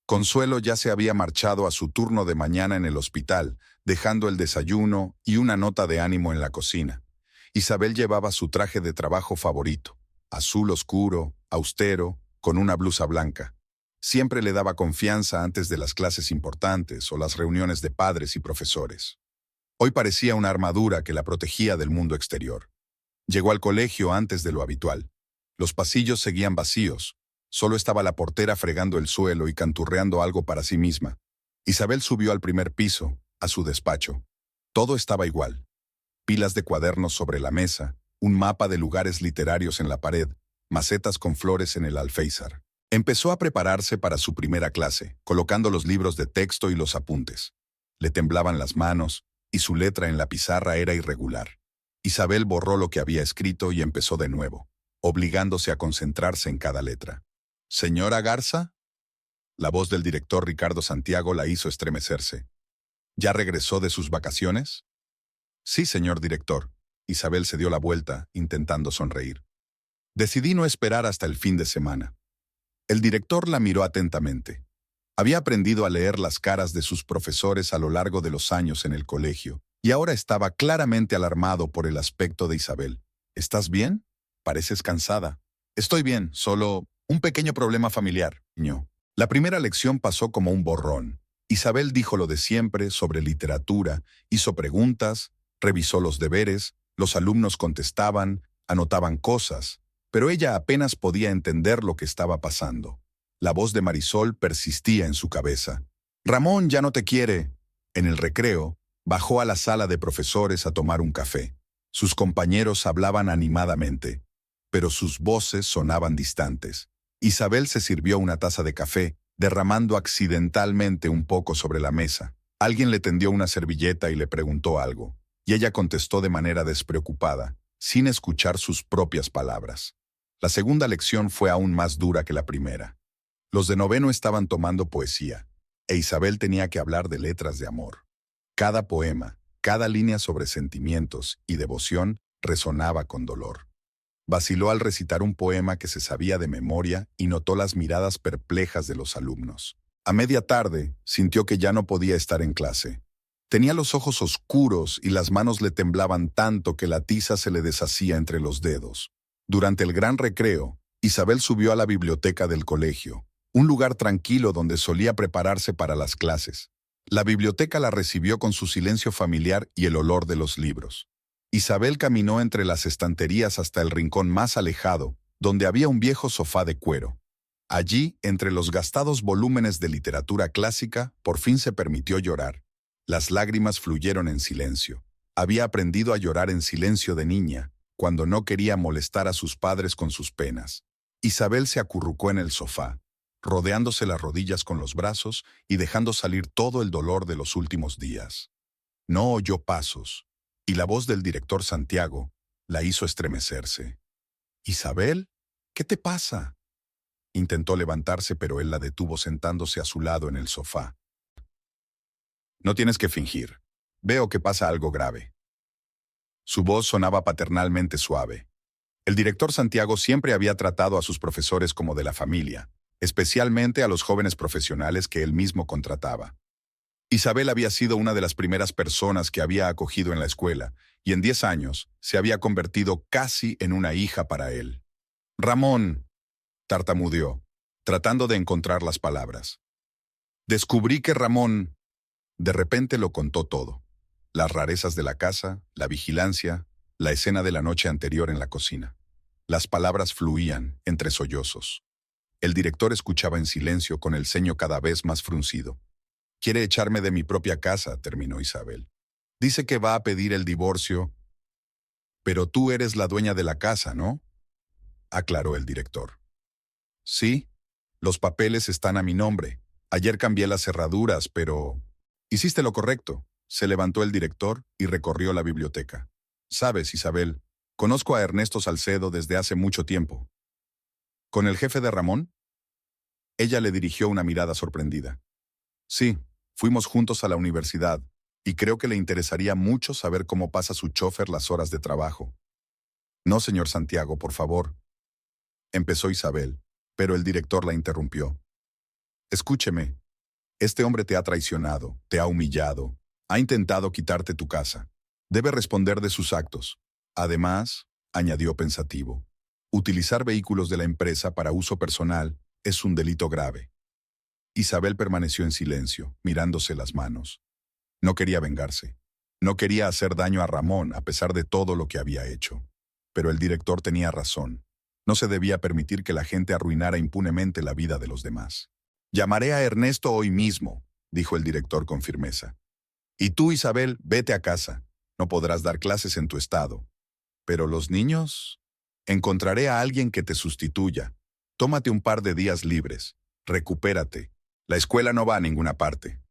Consuelo ya se había marchado a su turno de mañana en el hospital, dejando el desayuno y una nota de ánimo en la cocina. Isabel llevaba su traje de trabajo favorito, azul oscuro, austero, con una blusa blanca. Siempre le daba confianza antes de las clases importantes o las reuniones de padres y profesores. Hoy parecía una armadura que la protegía del mundo exterior. Llegó al colegio antes de lo habitual. Los pasillos seguían vacíos. Solo estaba la portera fregando el suelo y canturreando algo para sí misma. Isabel subió al primer piso, a su despacho. Todo estaba igual. Pilas de cuadernos sobre la mesa, un mapa de lugares literarios en la pared, macetas con flores en el alféizar. Empezó a prepararse para su primera clase, colocando los libros de texto y los apuntes. Le temblaban las manos, y su letra en la pizarra era irregular. Isabel borró lo que había escrito y empezó de nuevo, obligándose a concentrarse en cada letra. ¿Señora Garza? La voz del director Ricardo Santiago la hizo estremecerse. ¿Ya regresó de sus vacaciones? Sí, señor director. Isabel se dio la vuelta, intentando sonreír. Decidí no esperar hasta el fin de semana. El director la miró atentamente. Había aprendido a leer las caras de sus profesores a lo largo de los años en el colegio, y ahora estaba claramente alarmado por el aspecto de Isabel. ¿Estás bien? Pareces cansada. Estoy bien, solo un pequeño problema familiar, niño. La primera lección pasó como un borrón. Isabel dijo lo de siempre sobre literatura, hizo preguntas, revisó los deberes, los alumnos contestaban, anotaban cosas, pero ella apenas podía entender lo que estaba pasando. La voz de Marisol persistía en su cabeza. «Ramón ya no te quiere». En el recreo, bajó a la sala de profesores a tomar un café. Sus compañeros hablaban animadamente, pero sus voces sonaban distantes. Isabel se sirvió una taza de café, derramando accidentalmente un poco sobre la mesa. Alguien le tendió una servilleta y le preguntó algo, y ella contestó de manera despreocupada, sin escuchar sus propias palabras. La segunda lección fue aún más dura que la primera. Los de noveno estaban tomando poesía, e Isabel tenía que hablar de letras de amor. Cada poema, cada línea sobre sentimientos y devoción resonaba con dolor. Vaciló al recitar un poema que se sabía de memoria y notó las miradas perplejas de los alumnos. A media tarde, sintió que ya no podía estar en clase. Tenía los ojos oscuros y las manos le temblaban tanto que la tiza se le deshacía entre los dedos. Durante el gran recreo, Isabel subió a la biblioteca del colegio, un lugar tranquilo donde solía prepararse para las clases. La biblioteca la recibió con su silencio familiar y el olor de los libros. Isabel caminó entre las estanterías hasta el rincón más alejado, donde había un viejo sofá de cuero. Allí, entre los gastados volúmenes de literatura clásica, por fin se permitió llorar. Las lágrimas fluyeron en silencio. Había aprendido a llorar en silencio de niña, cuando no quería molestar a sus padres con sus penas. Isabel se acurrucó en el sofá, rodeándose las rodillas con los brazos y dejando salir todo el dolor de los últimos días. No oyó pasos, y la voz del director Santiago la hizo estremecerse. «Isabel, ¿qué te pasa?». Intentó levantarse, pero él la detuvo sentándose a su lado en el sofá. «No tienes que fingir. Veo que pasa algo grave». Su voz sonaba paternalmente suave. El director Santiago siempre había tratado a sus profesores como de la familia, especialmente a los jóvenes profesionales que él mismo contrataba. Isabel había sido una de las primeras personas que había acogido en la escuela, y en 10 años se había convertido casi en una hija para él. «Ramón», tartamudeó, tratando de encontrar las palabras. «Descubrí que Ramón…». De repente lo contó todo. Las rarezas de la casa, la vigilancia, la escena de la noche anterior en la cocina. Las palabras fluían entre sollozos. El director escuchaba en silencio con el ceño cada vez más fruncido. «Quiere echarme de mi propia casa», terminó Isabel. «Dice que va a pedir el divorcio». «Pero tú eres la dueña de la casa, ¿no?», aclaró el director. «Sí, los papeles están a mi nombre. Ayer cambié las cerraduras, pero…». «Hiciste lo correcto», se levantó el director y recorrió la biblioteca. «Sabes, Isabel, conozco a Ernesto Salcedo desde hace mucho tiempo». «¿Con el jefe de Ramón?». Ella le dirigió una mirada sorprendida. «Sí, fuimos juntos a la universidad, y creo que le interesaría mucho saber cómo pasa su chofer las horas de trabajo». «No, señor Santiago, por favor», empezó Isabel, pero el director la interrumpió. «Escúcheme, este hombre te ha traicionado, te ha humillado, ha intentado quitarte tu casa. Debe responder de sus actos. Además», añadió pensativo, «utilizar vehículos de la empresa para uso personal es un delito grave». Isabel permaneció en silencio, mirándose las manos. No quería vengarse. No quería hacer daño a Ramón a pesar de todo lo que había hecho. Pero el director tenía razón. No se debía permitir que la gente arruinara impunemente la vida de los demás. «Llamaré a Ernesto hoy mismo», dijo el director con firmeza. «Y tú, Isabel, vete a casa. No podrás dar clases en tu estado. Pero los niños…». «Encontraré a alguien que te sustituya. Tómate un par de días libres. Recupérate. La escuela no va a ninguna parte».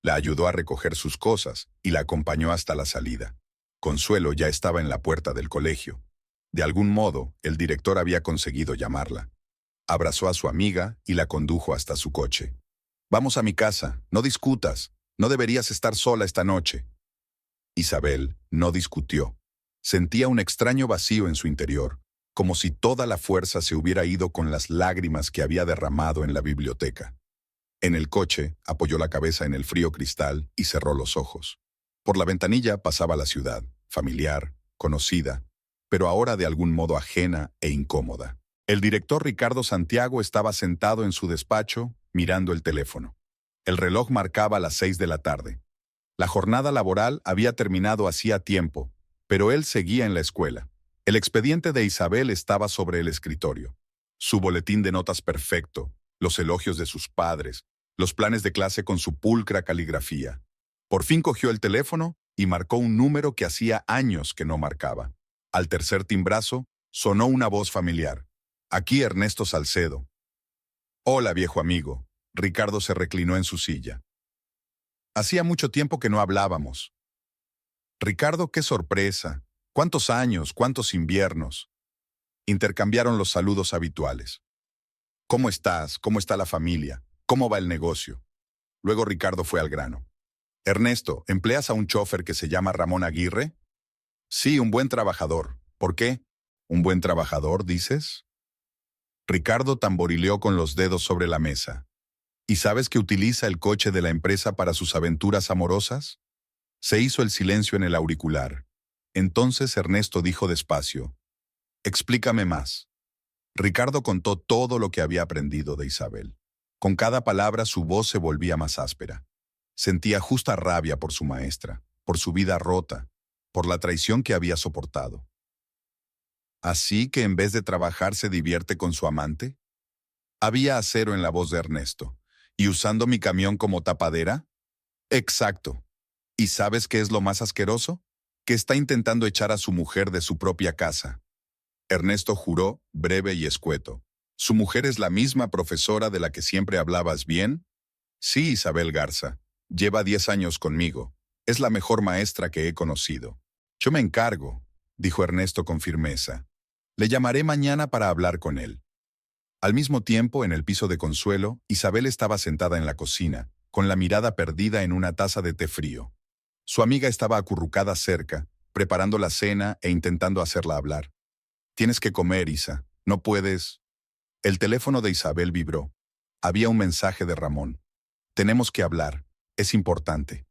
La ayudó a recoger sus cosas y la acompañó hasta la salida. Consuelo ya estaba en la puerta del colegio. De algún modo, el director había conseguido llamarla. Abrazó a su amiga y la condujo hasta su coche. «Vamos a mi casa, no discutas. No deberías estar sola esta noche». Isabel no discutió. Sentía un extraño vacío en su interior, como si toda la fuerza se hubiera ido con las lágrimas que había derramado en la biblioteca. En el coche, apoyó la cabeza en el frío cristal y cerró los ojos. Por la ventanilla pasaba la ciudad, familiar, conocida, pero ahora de algún modo ajena e incómoda. El director Ricardo Santiago estaba sentado en su despacho, mirando el teléfono. El reloj marcaba las 6 de la tarde. La jornada laboral había terminado hacía tiempo, pero él seguía en la escuela. El expediente de Isabel estaba sobre el escritorio. Su boletín de notas perfecto, los elogios de sus padres, los planes de clase con su pulcra caligrafía. Por fin cogió el teléfono y marcó un número que hacía años que no marcaba. Al tercer timbrazo, sonó una voz familiar. «Aquí Ernesto Salcedo». «Hola, viejo amigo». Ricardo se reclinó en su silla. «Hacía mucho tiempo que no hablábamos». «Ricardo, qué sorpresa. ¿Cuántos años, cuántos inviernos?». Intercambiaron los saludos habituales. «¿Cómo estás? ¿Cómo está la familia? ¿Cómo va el negocio?». Luego Ricardo fue al grano. «Ernesto, ¿empleas a un chofer que se llama Ramón Aguirre?». «Sí, un buen trabajador. ¿Por qué?». «¿Un buen trabajador, dices?». Ricardo tamborileó con los dedos sobre la mesa. «¿Y sabes que utiliza el coche de la empresa para sus aventuras amorosas?». Se hizo el silencio en el auricular. Entonces Ernesto dijo despacio: «Explícame más». Ricardo contó todo lo que había aprendido de Isabel. Con cada palabra su voz se volvía más áspera. Sentía justa rabia por su maestra, por su vida rota, por la traición que había soportado. ¿Así que en vez de trabajar se divierte con su amante? Había acero en la voz de Ernesto. ¿Y usando mi camión como tapadera? Exacto. ¿Y sabes qué es lo más asqueroso? Que está intentando echar a su mujer de su propia casa. Ernesto juró, breve y escueto. ¿Su mujer es la misma profesora de la que siempre hablabas bien? Sí, Isabel Garza. Lleva 10 años conmigo. Es la mejor maestra que he conocido. Yo me encargo, dijo Ernesto con firmeza. Le llamaré mañana para hablar con él. Al mismo tiempo, en el piso de Consuelo, Isabel estaba sentada en la cocina, con la mirada perdida en una taza de té frío. Su amiga estaba acurrucada cerca, preparando la cena e intentando hacerla hablar. Tienes que comer, Isa. No puedes. El teléfono de Isabel vibró. Había un mensaje de Ramón. Tenemos que hablar. Es importante.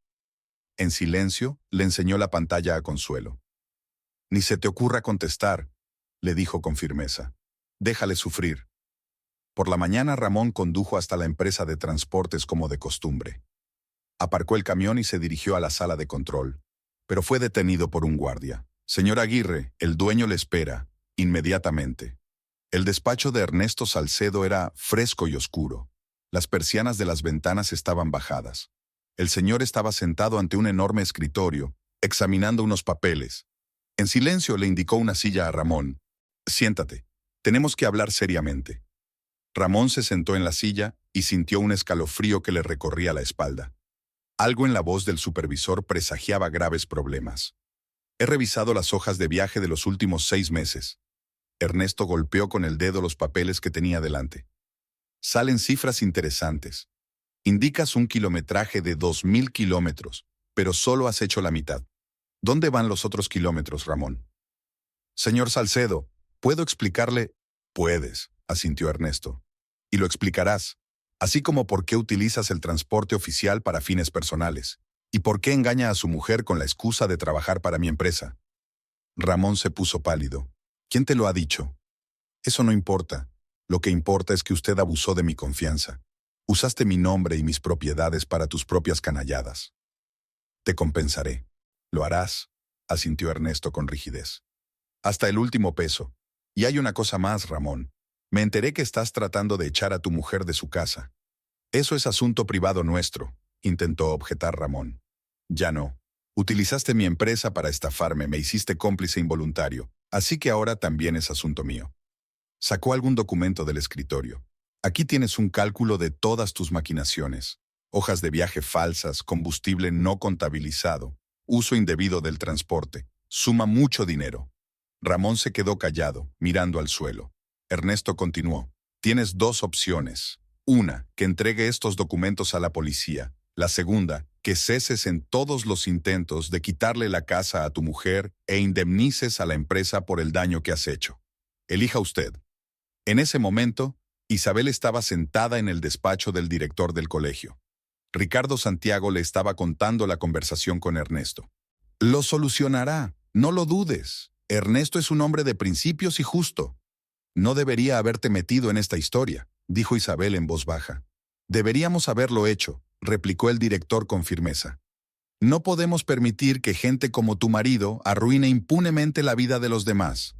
En silencio, le enseñó la pantalla a Consuelo. Ni se te ocurra contestar, le dijo con firmeza. Déjale sufrir. Por la mañana Ramón condujo hasta la empresa de transportes como de costumbre. Aparcó el camión y se dirigió a la sala de control, pero fue detenido por un guardia. Señor Aguirre, el dueño le espera, inmediatamente. El despacho de Ernesto Salcedo era fresco y oscuro. Las persianas de las ventanas estaban bajadas. El señor estaba sentado ante un enorme escritorio, examinando unos papeles. En silencio le indicó una silla a Ramón. Siéntate, tenemos que hablar seriamente. Ramón se sentó en la silla y sintió un escalofrío que le recorría la espalda. Algo en la voz del supervisor presagiaba graves problemas. He revisado las hojas de viaje de los últimos 6 meses. Ernesto golpeó con el dedo los papeles que tenía delante. Salen cifras interesantes. Indicas un kilometraje de 2000 kilómetros, pero solo has hecho la mitad. ¿Dónde van los otros kilómetros, Ramón? Señor Salcedo, ¿puedo explicarle? Puedes, asintió Ernesto. Y lo explicarás, así como por qué utilizas el transporte oficial para fines personales, y por qué engaña a su mujer con la excusa de trabajar para mi empresa. Ramón se puso pálido. ¿Quién te lo ha dicho? Eso no importa. Lo que importa es que usted abusó de mi confianza. Usaste mi nombre y mis propiedades para tus propias canalladas. Te compensaré. Lo harás, asintió Ernesto con rigidez. Hasta el último peso. Y hay una cosa más, Ramón. Me enteré que estás tratando de echar a tu mujer de su casa. Eso es asunto privado nuestro, intentó objetar Ramón. Ya no. Utilizaste mi empresa para estafarme, me hiciste cómplice involuntario, así que ahora también es asunto mío. Sacó algún documento del escritorio. Aquí tienes un cálculo de todas tus maquinaciones. Hojas de viaje falsas, combustible no contabilizado, uso indebido del transporte. Suma mucho dinero. Ramón se quedó callado, mirando al suelo. Ernesto continuó. Tienes 2 opciones. Una, que entregue estos documentos a la policía. La segunda, que ceses en todos los intentos de quitarle la casa a tu mujer e indemnices a la empresa por el daño que has hecho. Elija usted. En ese momento, Isabel estaba sentada en el despacho del director del colegio. Ricardo Santiago le estaba contando la conversación con Ernesto. Lo solucionará, no lo dudes. Ernesto es un hombre de principios y justo. No debería haberte metido en esta historia, dijo Isabel en voz baja. Deberíamos haberlo hecho, replicó el director con firmeza. No podemos permitir que gente como tu marido arruine impunemente la vida de los demás.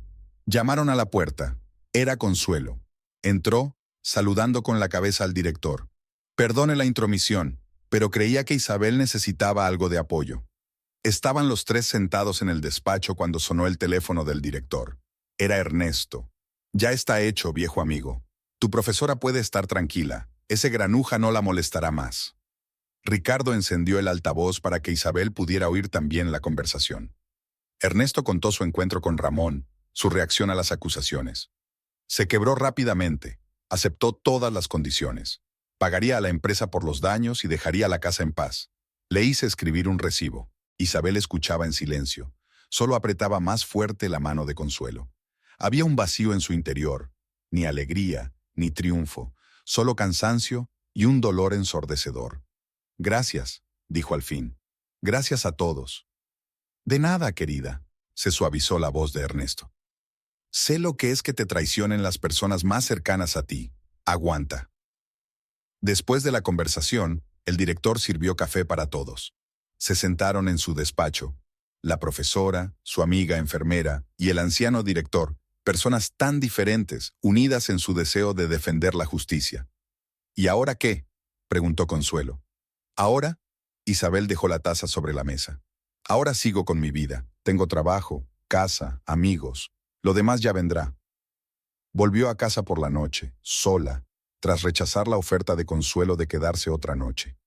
Llamaron a la puerta. Era Consuelo. Entró, saludando con la cabeza al director. Perdone la intromisión, pero creía que Isabel necesitaba algo de apoyo. Estaban los 3 sentados en el despacho cuando sonó el teléfono del director. Era Ernesto. Ya está hecho, viejo amigo. Tu profesora puede estar tranquila. Ese granuja no la molestará más. Ricardo encendió el altavoz para que Isabel pudiera oír también la conversación. Ernesto contó su encuentro con Ramón, su reacción a las acusaciones. Se quebró rápidamente. Aceptó todas las condiciones. Pagaría a la empresa por los daños y dejaría la casa en paz. Le hice escribir un recibo. Isabel escuchaba en silencio. Solo apretaba más fuerte la mano de Consuelo. Había un vacío en su interior. Ni alegría, ni triunfo. Solo cansancio y un dolor ensordecedor. Gracias, dijo al fin. Gracias a todos. De nada, querida, se suavizó la voz de Ernesto. Sé lo que es que te traicionen las personas más cercanas a ti. Aguanta. Después de la conversación, el director sirvió café para todos. Se sentaron en su despacho. la profesora, su amiga enfermera y el anciano director, personas tan diferentes, unidas en su deseo de defender la justicia. ¿Y ahora qué?, preguntó Consuelo. ¿Ahora? Isabel dejó la taza sobre la mesa. Ahora sigo con mi vida. Tengo trabajo, casa, amigos. Lo demás ya vendrá. Volvió a casa por la noche, sola, tras rechazar la oferta de Consuelo de quedarse otra noche.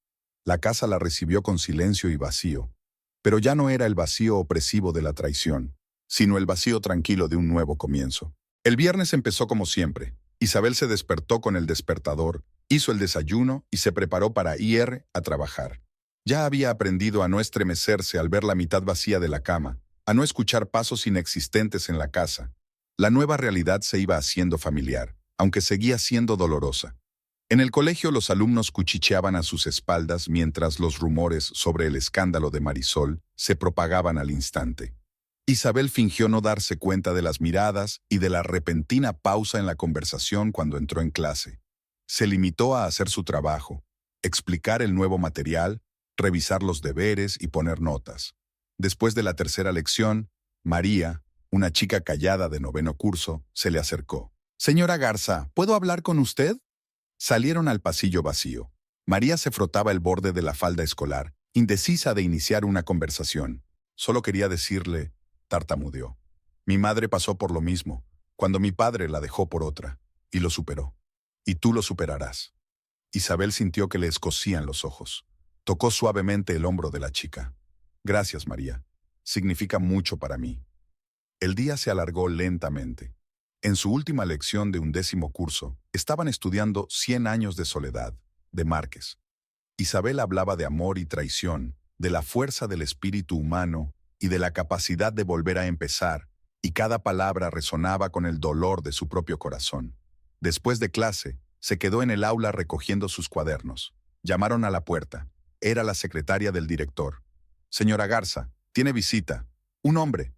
La casa la recibió con silencio y vacío, pero ya no era el vacío opresivo de la traición, sino el vacío tranquilo de un nuevo comienzo. El viernes empezó como siempre. Isabel se despertó con el despertador, hizo el desayuno y se preparó para ir a trabajar. Ya había aprendido a no estremecerse al ver la mitad vacía de la cama, a no escuchar pasos inexistentes en la casa. La nueva realidad se iba haciendo familiar, aunque seguía siendo dolorosa. En el colegio los alumnos cuchicheaban a sus espaldas mientras los rumores sobre el escándalo de Marisol se propagaban al instante. Isabel fingió no darse cuenta de las miradas y de la repentina pausa en la conversación cuando entró en clase. Se limitó a hacer su trabajo, explicar el nuevo material, revisar los deberes y poner notas. Después de la tercera lección, María, una chica callada de 9º curso, se le acercó. «Señora Garza, ¿puedo hablar con usted?» Salieron al pasillo vacío. María se frotaba el borde de la falda escolar, indecisa de iniciar una conversación. Solo quería decirle, tartamudeó. «Mi madre pasó por lo mismo, cuando mi padre la dejó por otra, y lo superó. Y tú lo superarás». Isabel sintió que le escocían los ojos. Tocó suavemente el hombro de la chica. «Gracias, María. Significa mucho para mí». El día se alargó lentamente. En su última lección de 11º curso, estaban estudiando 100 años de soledad, de Márquez. Isabel hablaba de amor y traición, de la fuerza del espíritu humano y de la capacidad de volver a empezar, y cada palabra resonaba con el dolor de su propio corazón. Después de clase, se quedó en el aula recogiendo sus cuadernos. Llamaron a la puerta. Era la secretaria del director. «Señora Garza, tiene visita. Un hombre».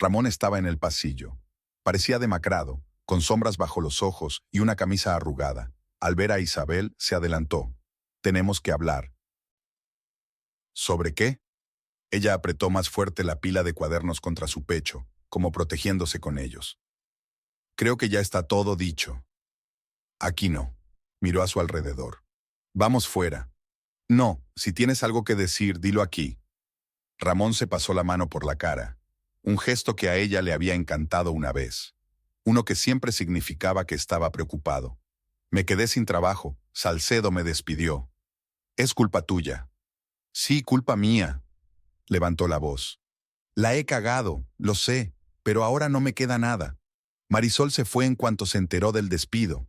Ramón estaba en el pasillo. Parecía demacrado, con sombras bajo los ojos y una camisa arrugada. Al ver a Isabel, se adelantó. «Tenemos que hablar». ¿Sobre qué? Ella apretó más fuerte la pila de cuadernos contra su pecho, como protegiéndose con ellos. «Creo que ya está todo dicho». «Aquí no». Miró a su alrededor. «Vamos fuera». «No, si tienes algo que decir, dilo aquí». Ramón se pasó la mano por la cara. Un gesto que a ella le había encantado una vez. Uno que siempre significaba que estaba preocupado. «Me quedé sin trabajo. Salcedo me despidió». «Es culpa tuya». «Sí, culpa mía». Levantó la voz. «La he cagado, lo sé, pero ahora no me queda nada». Marisol se fue en cuanto se enteró del despido.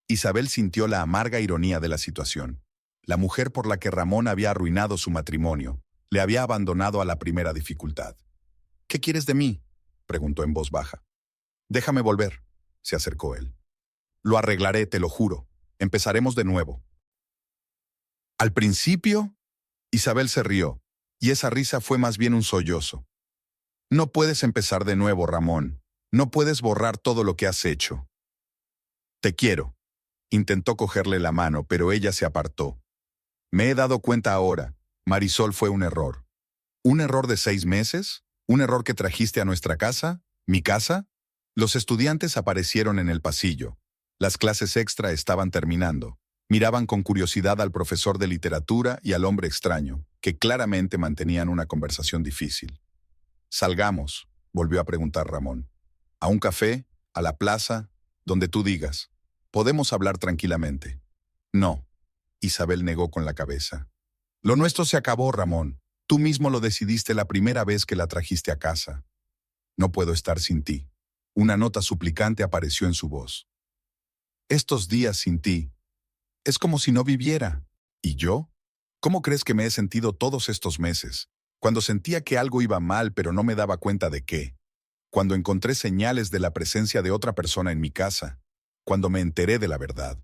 Isabel sintió la amarga ironía de la situación. La mujer por la que Ramón había arruinado su matrimonio, le había abandonado a la primera dificultad. «¿Qué quieres de mí?», preguntó en voz baja. «Déjame volver», se acercó él. «Lo arreglaré, te lo juro. Empezaremos de nuevo». Al principio, Isabel se rió, y esa risa fue más bien un sollozo. «No puedes empezar de nuevo, Ramón. No puedes borrar todo lo que has hecho». «Te quiero». Intentó cogerle la mano, pero ella se apartó. «Me he dado cuenta ahora. Marisol fue un error». «¿Un error de 6 meses? ¿Un error que trajiste a nuestra casa? ¿Mi casa?» Los estudiantes aparecieron en el pasillo. Las clases extra estaban terminando. Miraban con curiosidad al profesor de literatura y al hombre extraño, que claramente mantenían una conversación difícil. «Salgamos», volvió a preguntar Ramón. «¿A un café? ¿A la plaza? Donde tú digas. Podemos hablar tranquilamente». «No». Isabel negó con la cabeza. «Lo nuestro se acabó, Ramón. Tú mismo lo decidiste la primera vez que la trajiste a casa». «No puedo estar sin ti». Una nota suplicante apareció en su voz. «Estos días sin ti. Es como si no viviera. ¿Y yo? ¿Cómo crees que me he sentido todos estos meses? Cuando sentía que algo iba mal pero no me daba cuenta de qué. Cuando encontré señales de la presencia de otra persona en mi casa. Cuando me enteré de la verdad».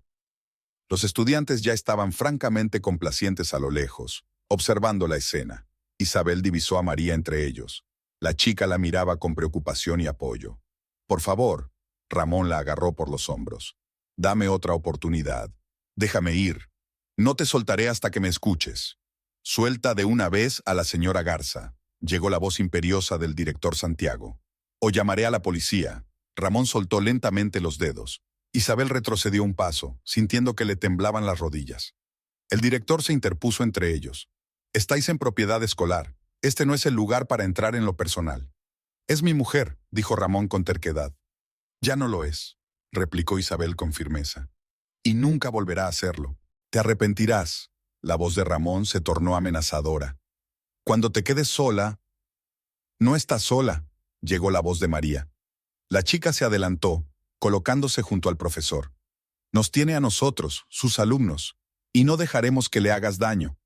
Los estudiantes ya estaban francamente complacientes a lo lejos, observando la escena. Isabel divisó a María entre ellos. La chica la miraba con preocupación y apoyo. «Por favor», Ramón la agarró por los hombros. «Dame otra oportunidad. Déjame ir. No te soltaré hasta que me escuches. Suelta de una vez a la señora Garza». Llegó la voz imperiosa del director Santiago. «O llamaré a la policía». Ramón soltó lentamente los dedos. Isabel retrocedió un paso, sintiendo que le temblaban las rodillas. El director se interpuso entre ellos. «Estáis en propiedad escolar. Este no es el lugar para entrar en lo personal». «Es mi mujer», dijo Ramón con terquedad. «Ya no lo es», replicó Isabel con firmeza. «Y nunca volverá a hacerlo. Te arrepentirás». La voz de Ramón se tornó amenazadora. «Cuando te quedes sola». «No estás sola», llegó la voz de María. La chica se adelantó, colocándose junto al profesor. «Nos tiene a nosotros, sus alumnos, y no dejaremos que le hagas daño».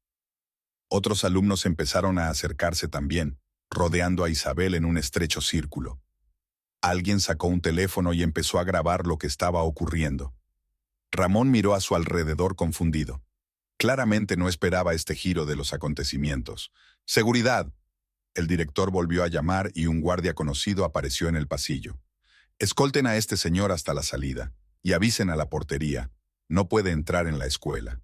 Otros alumnos empezaron a acercarse también, rodeando a Isabel en un estrecho círculo. Alguien sacó un teléfono y empezó a grabar lo que estaba ocurriendo. Ramón miró a su alrededor confundido. Claramente no esperaba este giro de los acontecimientos. «Seguridad». El director volvió a llamar y un guardia conocido apareció en el pasillo. «Escolten a este señor hasta la salida y avisen a la portería. No puede entrar en la escuela».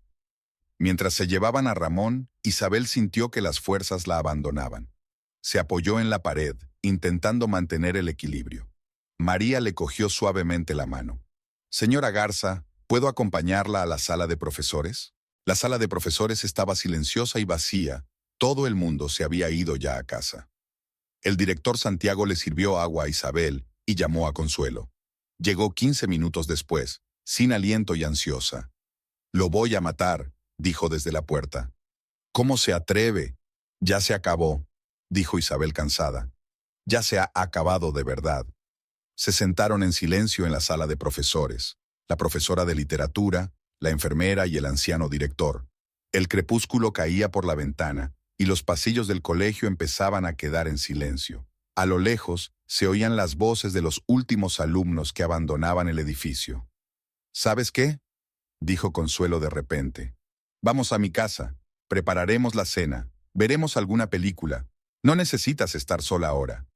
Mientras se llevaban a Ramón, Isabel sintió que las fuerzas la abandonaban. Se apoyó en la pared, intentando mantener el equilibrio. María le cogió suavemente la mano. «Señora Garza, ¿puedo acompañarla a la sala de profesores?» La sala de profesores estaba silenciosa y vacía. Todo el mundo se había ido ya a casa. El director Santiago le sirvió agua a Isabel y llamó a Consuelo. Llegó 15 minutos después, sin aliento y ansiosa. «Lo voy a matar», dijo desde la puerta. «¿Cómo se atreve?» «Ya se acabó», dijo Isabel cansada. «Ya se ha acabado de verdad». Se sentaron en silencio en la sala de profesores. La profesora de literatura, la enfermera y el anciano director. El crepúsculo caía por la ventana y los pasillos del colegio empezaban a quedar en silencio. A lo lejos se oían las voces de los últimos alumnos que abandonaban el edificio. «¿Sabes qué?», dijo Consuelo de repente. «Vamos a mi casa, prepararemos la cena, veremos alguna película. No necesitas estar sola ahora».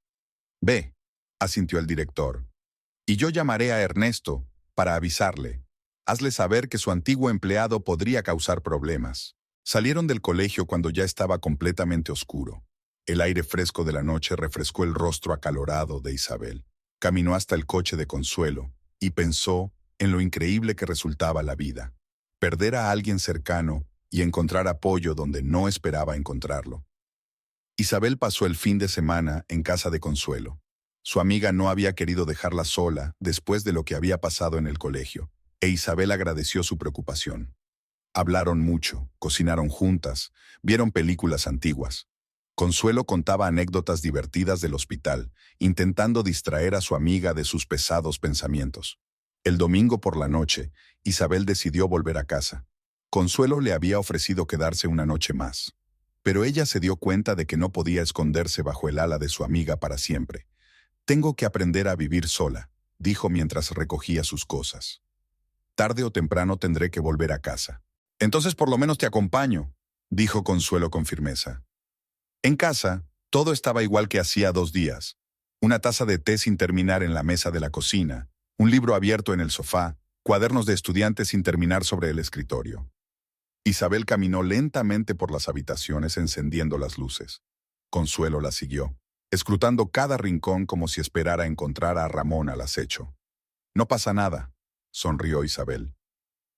«Ve», asintió el director. «Y yo llamaré a Ernesto para avisarle. Hazle saber que su antiguo empleado podría causar problemas». Salieron del colegio cuando ya estaba completamente oscuro. El aire fresco de la noche refrescó el rostro acalorado de Isabel. Caminó hasta el coche de Consuelo y pensó en lo increíble que resultaba la vida. Perder a alguien cercano y encontrar apoyo donde no esperaba encontrarlo. Isabel pasó el fin de semana en casa de Consuelo. Su amiga no había querido dejarla sola después de lo que había pasado en el colegio, e Isabel agradeció su preocupación. Hablaron mucho, cocinaron juntas, vieron películas antiguas. Consuelo contaba anécdotas divertidas del hospital, intentando distraer a su amiga de sus pesados pensamientos. El domingo por la noche, Isabel decidió volver a casa. Consuelo le había ofrecido quedarse una noche más, pero ella se dio cuenta de que no podía esconderse bajo el ala de su amiga para siempre. «Tengo que aprender a vivir sola», dijo mientras recogía sus cosas. «Tarde o temprano tendré que volver a casa». «Entonces por lo menos te acompaño», dijo Consuelo con firmeza. En casa, todo estaba igual que hacía 2 días. Una taza de té sin terminar en la mesa de la cocina, un libro abierto en el sofá, cuadernos de estudiantes sin terminar sobre el escritorio. Isabel caminó lentamente por las habitaciones encendiendo las luces. Consuelo la siguió, escrutando cada rincón como si esperara encontrar a Ramón al acecho. «No pasa nada», sonrió Isabel.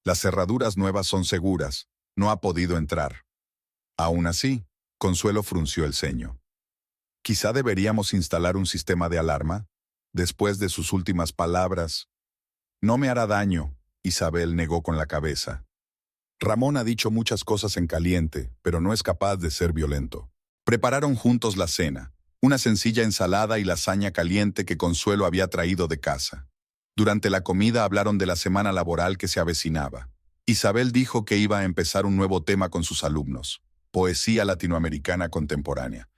«Las cerraduras nuevas son seguras, no ha podido entrar». Aún así, Consuelo frunció el ceño. «Quizá deberíamos instalar un sistema de alarma». Después de sus últimas palabras, «No me hará daño», Isabel negó con la cabeza. «Ramón ha dicho muchas cosas en caliente, pero no es capaz de ser violento». Prepararon juntos la cena, una sencilla ensalada y lasaña caliente que Consuelo había traído de casa. Durante la comida hablaron de la semana laboral que se avecinaba. Isabel dijo que iba a empezar un nuevo tema con sus alumnos, poesía latinoamericana contemporánea.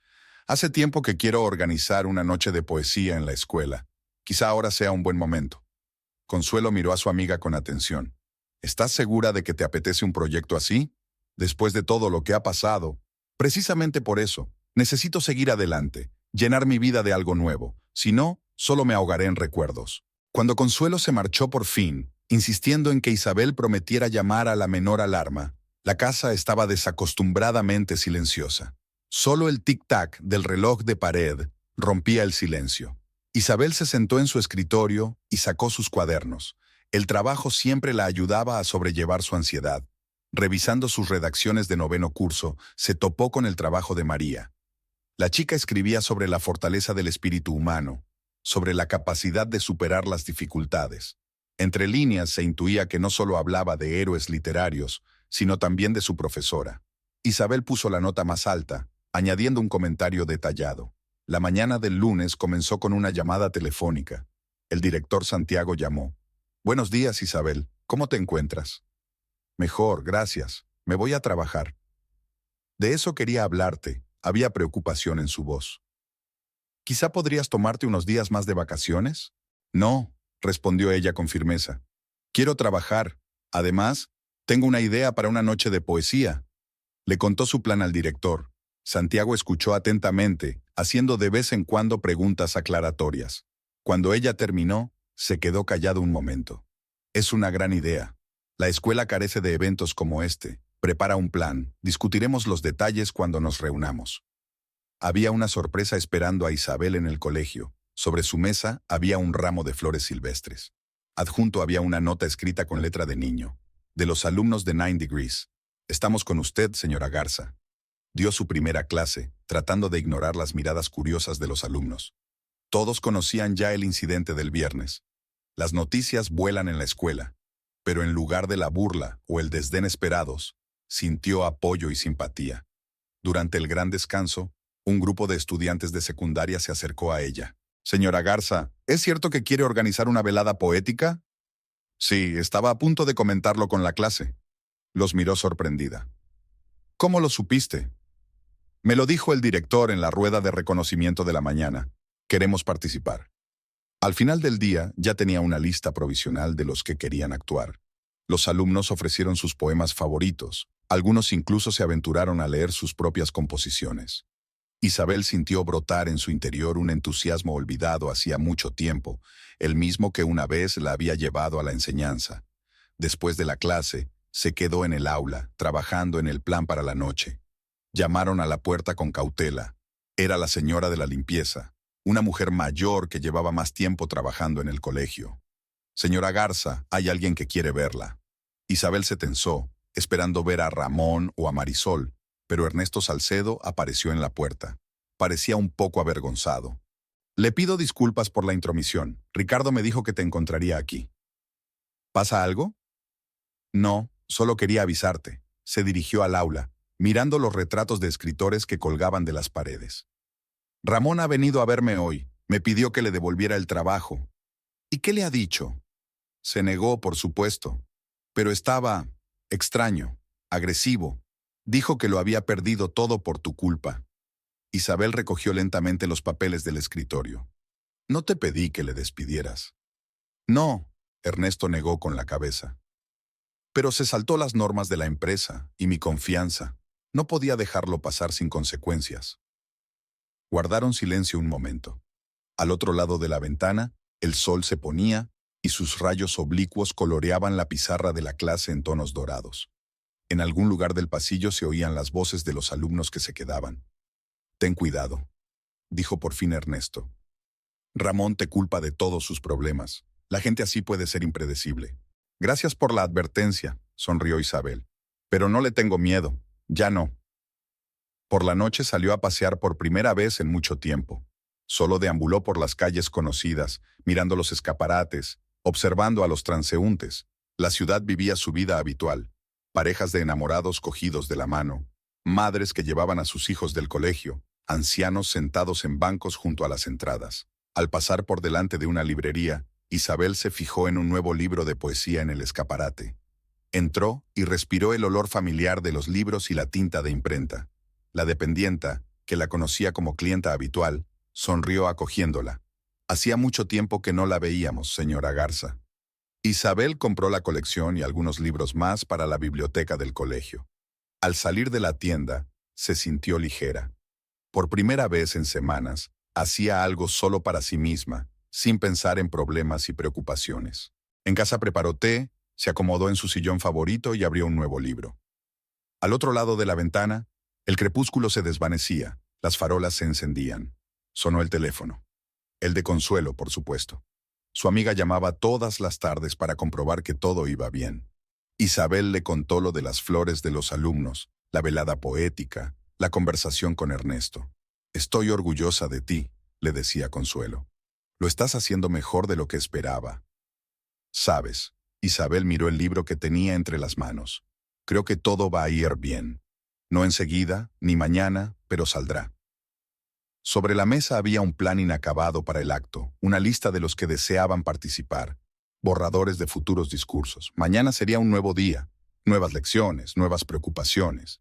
«Hace tiempo que quiero organizar una noche de poesía en la escuela. Quizá ahora sea un buen momento». Consuelo miró a su amiga con atención. «¿Estás segura de que te apetece un proyecto así? Después de todo lo que ha pasado». «Precisamente por eso, necesito seguir adelante, llenar mi vida de algo nuevo. Si no, solo me ahogaré en recuerdos». Cuando Consuelo se marchó por fin, insistiendo en que Isabel prometiera llamar a la menor alarma, la casa estaba desacostumbradamente silenciosa. Solo el tic-tac del reloj de pared rompía el silencio. Isabel se sentó en su escritorio y sacó sus cuadernos. El trabajo siempre la ayudaba a sobrellevar su ansiedad. Revisando sus redacciones de noveno curso, se topó con el trabajo de María. La chica escribía sobre la fortaleza del espíritu humano, sobre la capacidad de superar las dificultades. Entre líneas se intuía que no solo hablaba de héroes literarios, sino también de su profesora. Isabel puso la nota más alta, añadiendo un comentario detallado. La mañana del lunes comenzó con una llamada telefónica. El director Santiago llamó. «Buenos días, Isabel. ¿Cómo te encuentras?» «Mejor, gracias. Me voy a trabajar». «De eso quería hablarte». Había preocupación en su voz. «¿Quizá podrías tomarte unos días más de vacaciones?» «No», respondió ella con firmeza. «Quiero trabajar. Además, tengo una idea para una noche de poesía». Le contó su plan al director. Santiago escuchó atentamente, haciendo de vez en cuando preguntas aclaratorias. Cuando ella terminó, se quedó callado un momento. «Es una gran idea. La escuela carece de eventos como este. Prepara un plan. Discutiremos los detalles cuando nos reunamos». Había una sorpresa esperando a Isabel en el colegio. Sobre su mesa había un ramo de flores silvestres. Adjunto había una nota escrita con letra de niño. «De los alumnos de 9 Degrees. Estamos con usted, señora Garza». Dio su primera clase, tratando de ignorar las miradas curiosas de los alumnos. Todos conocían ya el incidente del viernes. Las noticias vuelan en la escuela, pero en lugar de la burla o el desdén esperados, sintió apoyo y simpatía. Durante el gran descanso, un grupo de estudiantes de secundaria se acercó a ella. «Señora Garza, ¿es cierto que quiere organizar una velada poética?» «Sí, estaba a punto de comentarlo con la clase». Los miró sorprendida. «¿Cómo lo supiste?» «Me lo dijo el director en la rueda de reconocimiento de la mañana. Queremos participar». Al final del día ya tenía una lista provisional de los que querían actuar. Los alumnos ofrecieron sus poemas favoritos. Algunos incluso se aventuraron a leer sus propias composiciones. Isabel sintió brotar en su interior un entusiasmo olvidado hacía mucho tiempo, el mismo que una vez la había llevado a la enseñanza. Después de la clase, se quedó en el aula, trabajando en el plan para la noche. Llamaron a la puerta con cautela. Era la señora de la limpieza, una mujer mayor que llevaba más tiempo trabajando en el colegio. «Señora Garza, hay alguien que quiere verla». Isabel se tensó, esperando ver a Ramón o a Marisol, pero Ernesto Salcedo apareció en la puerta. Parecía un poco avergonzado. «Le pido disculpas por la intromisión. Ricardo me dijo que te encontraría aquí». «¿Pasa algo?» «No, solo quería avisarte». Se dirigió al aula, mirando los retratos de escritores que colgaban de las paredes. «Ramón ha venido a verme hoy. Me pidió que le devolviera el trabajo». «¿Y qué le ha dicho?» Se negó, por supuesto, pero estaba extraño, agresivo. Dijo que lo había perdido todo por tu culpa. Isabel recogió lentamente los papeles del escritorio. «No te pedí que le despidieras». «No», Ernesto negó con la cabeza. «Pero se saltó las normas de la empresa y mi confianza. No podía dejarlo pasar sin consecuencias». Guardaron silencio un momento. Al otro lado de la ventana, el sol se ponía y sus rayos oblicuos coloreaban la pizarra de la clase en tonos dorados. En algún lugar del pasillo se oían las voces de los alumnos que se quedaban. «Ten cuidado», dijo por fin Ernesto. «Ramón te culpa de todos sus problemas. La gente así puede ser impredecible». «Gracias por la advertencia», sonrió Isabel. «Pero no le tengo miedo. Ya no». Por la noche salió a pasear por primera vez en mucho tiempo. Solo deambuló por las calles conocidas, mirando los escaparates, observando a los transeúntes. La ciudad vivía su vida habitual. Parejas de enamorados cogidos de la mano, madres que llevaban a sus hijos del colegio, ancianos sentados en bancos junto a las entradas. Al pasar por delante de una librería, Isabel se fijó en un nuevo libro de poesía en el escaparate. Entró y respiró el olor familiar de los libros y la tinta de imprenta. La dependienta, que la conocía como clienta habitual, sonrió acogiéndola. «Hacía mucho tiempo que no la veíamos, señora Garza». Isabel compró la colección y algunos libros más para la biblioteca del colegio. Al salir de la tienda, se sintió ligera. Por primera vez en semanas, hacía algo solo para sí misma, sin pensar en problemas y preocupaciones. En casa preparó té, se acomodó en su sillón favorito y abrió un nuevo libro. Al otro lado de la ventana, El crepúsculo se desvanecía, las farolas se encendían. Sonó el teléfono. El de Consuelo, por supuesto. Su amiga llamaba todas las tardes para comprobar que todo iba bien. Isabel le contó lo de las flores de los alumnos, la velada poética, la conversación con Ernesto. «Estoy orgullosa de ti», le decía Consuelo. «Lo estás haciendo mejor de lo que esperaba». «Sabes», Isabel miró el libro que tenía entre las manos. «Creo que todo va a ir bien. No enseguida, ni mañana, pero saldrá». Sobre la mesa había un plan inacabado para el acto, una lista de los que deseaban participar, borradores de futuros discursos. Mañana sería un nuevo día, nuevas lecciones, nuevas preocupaciones.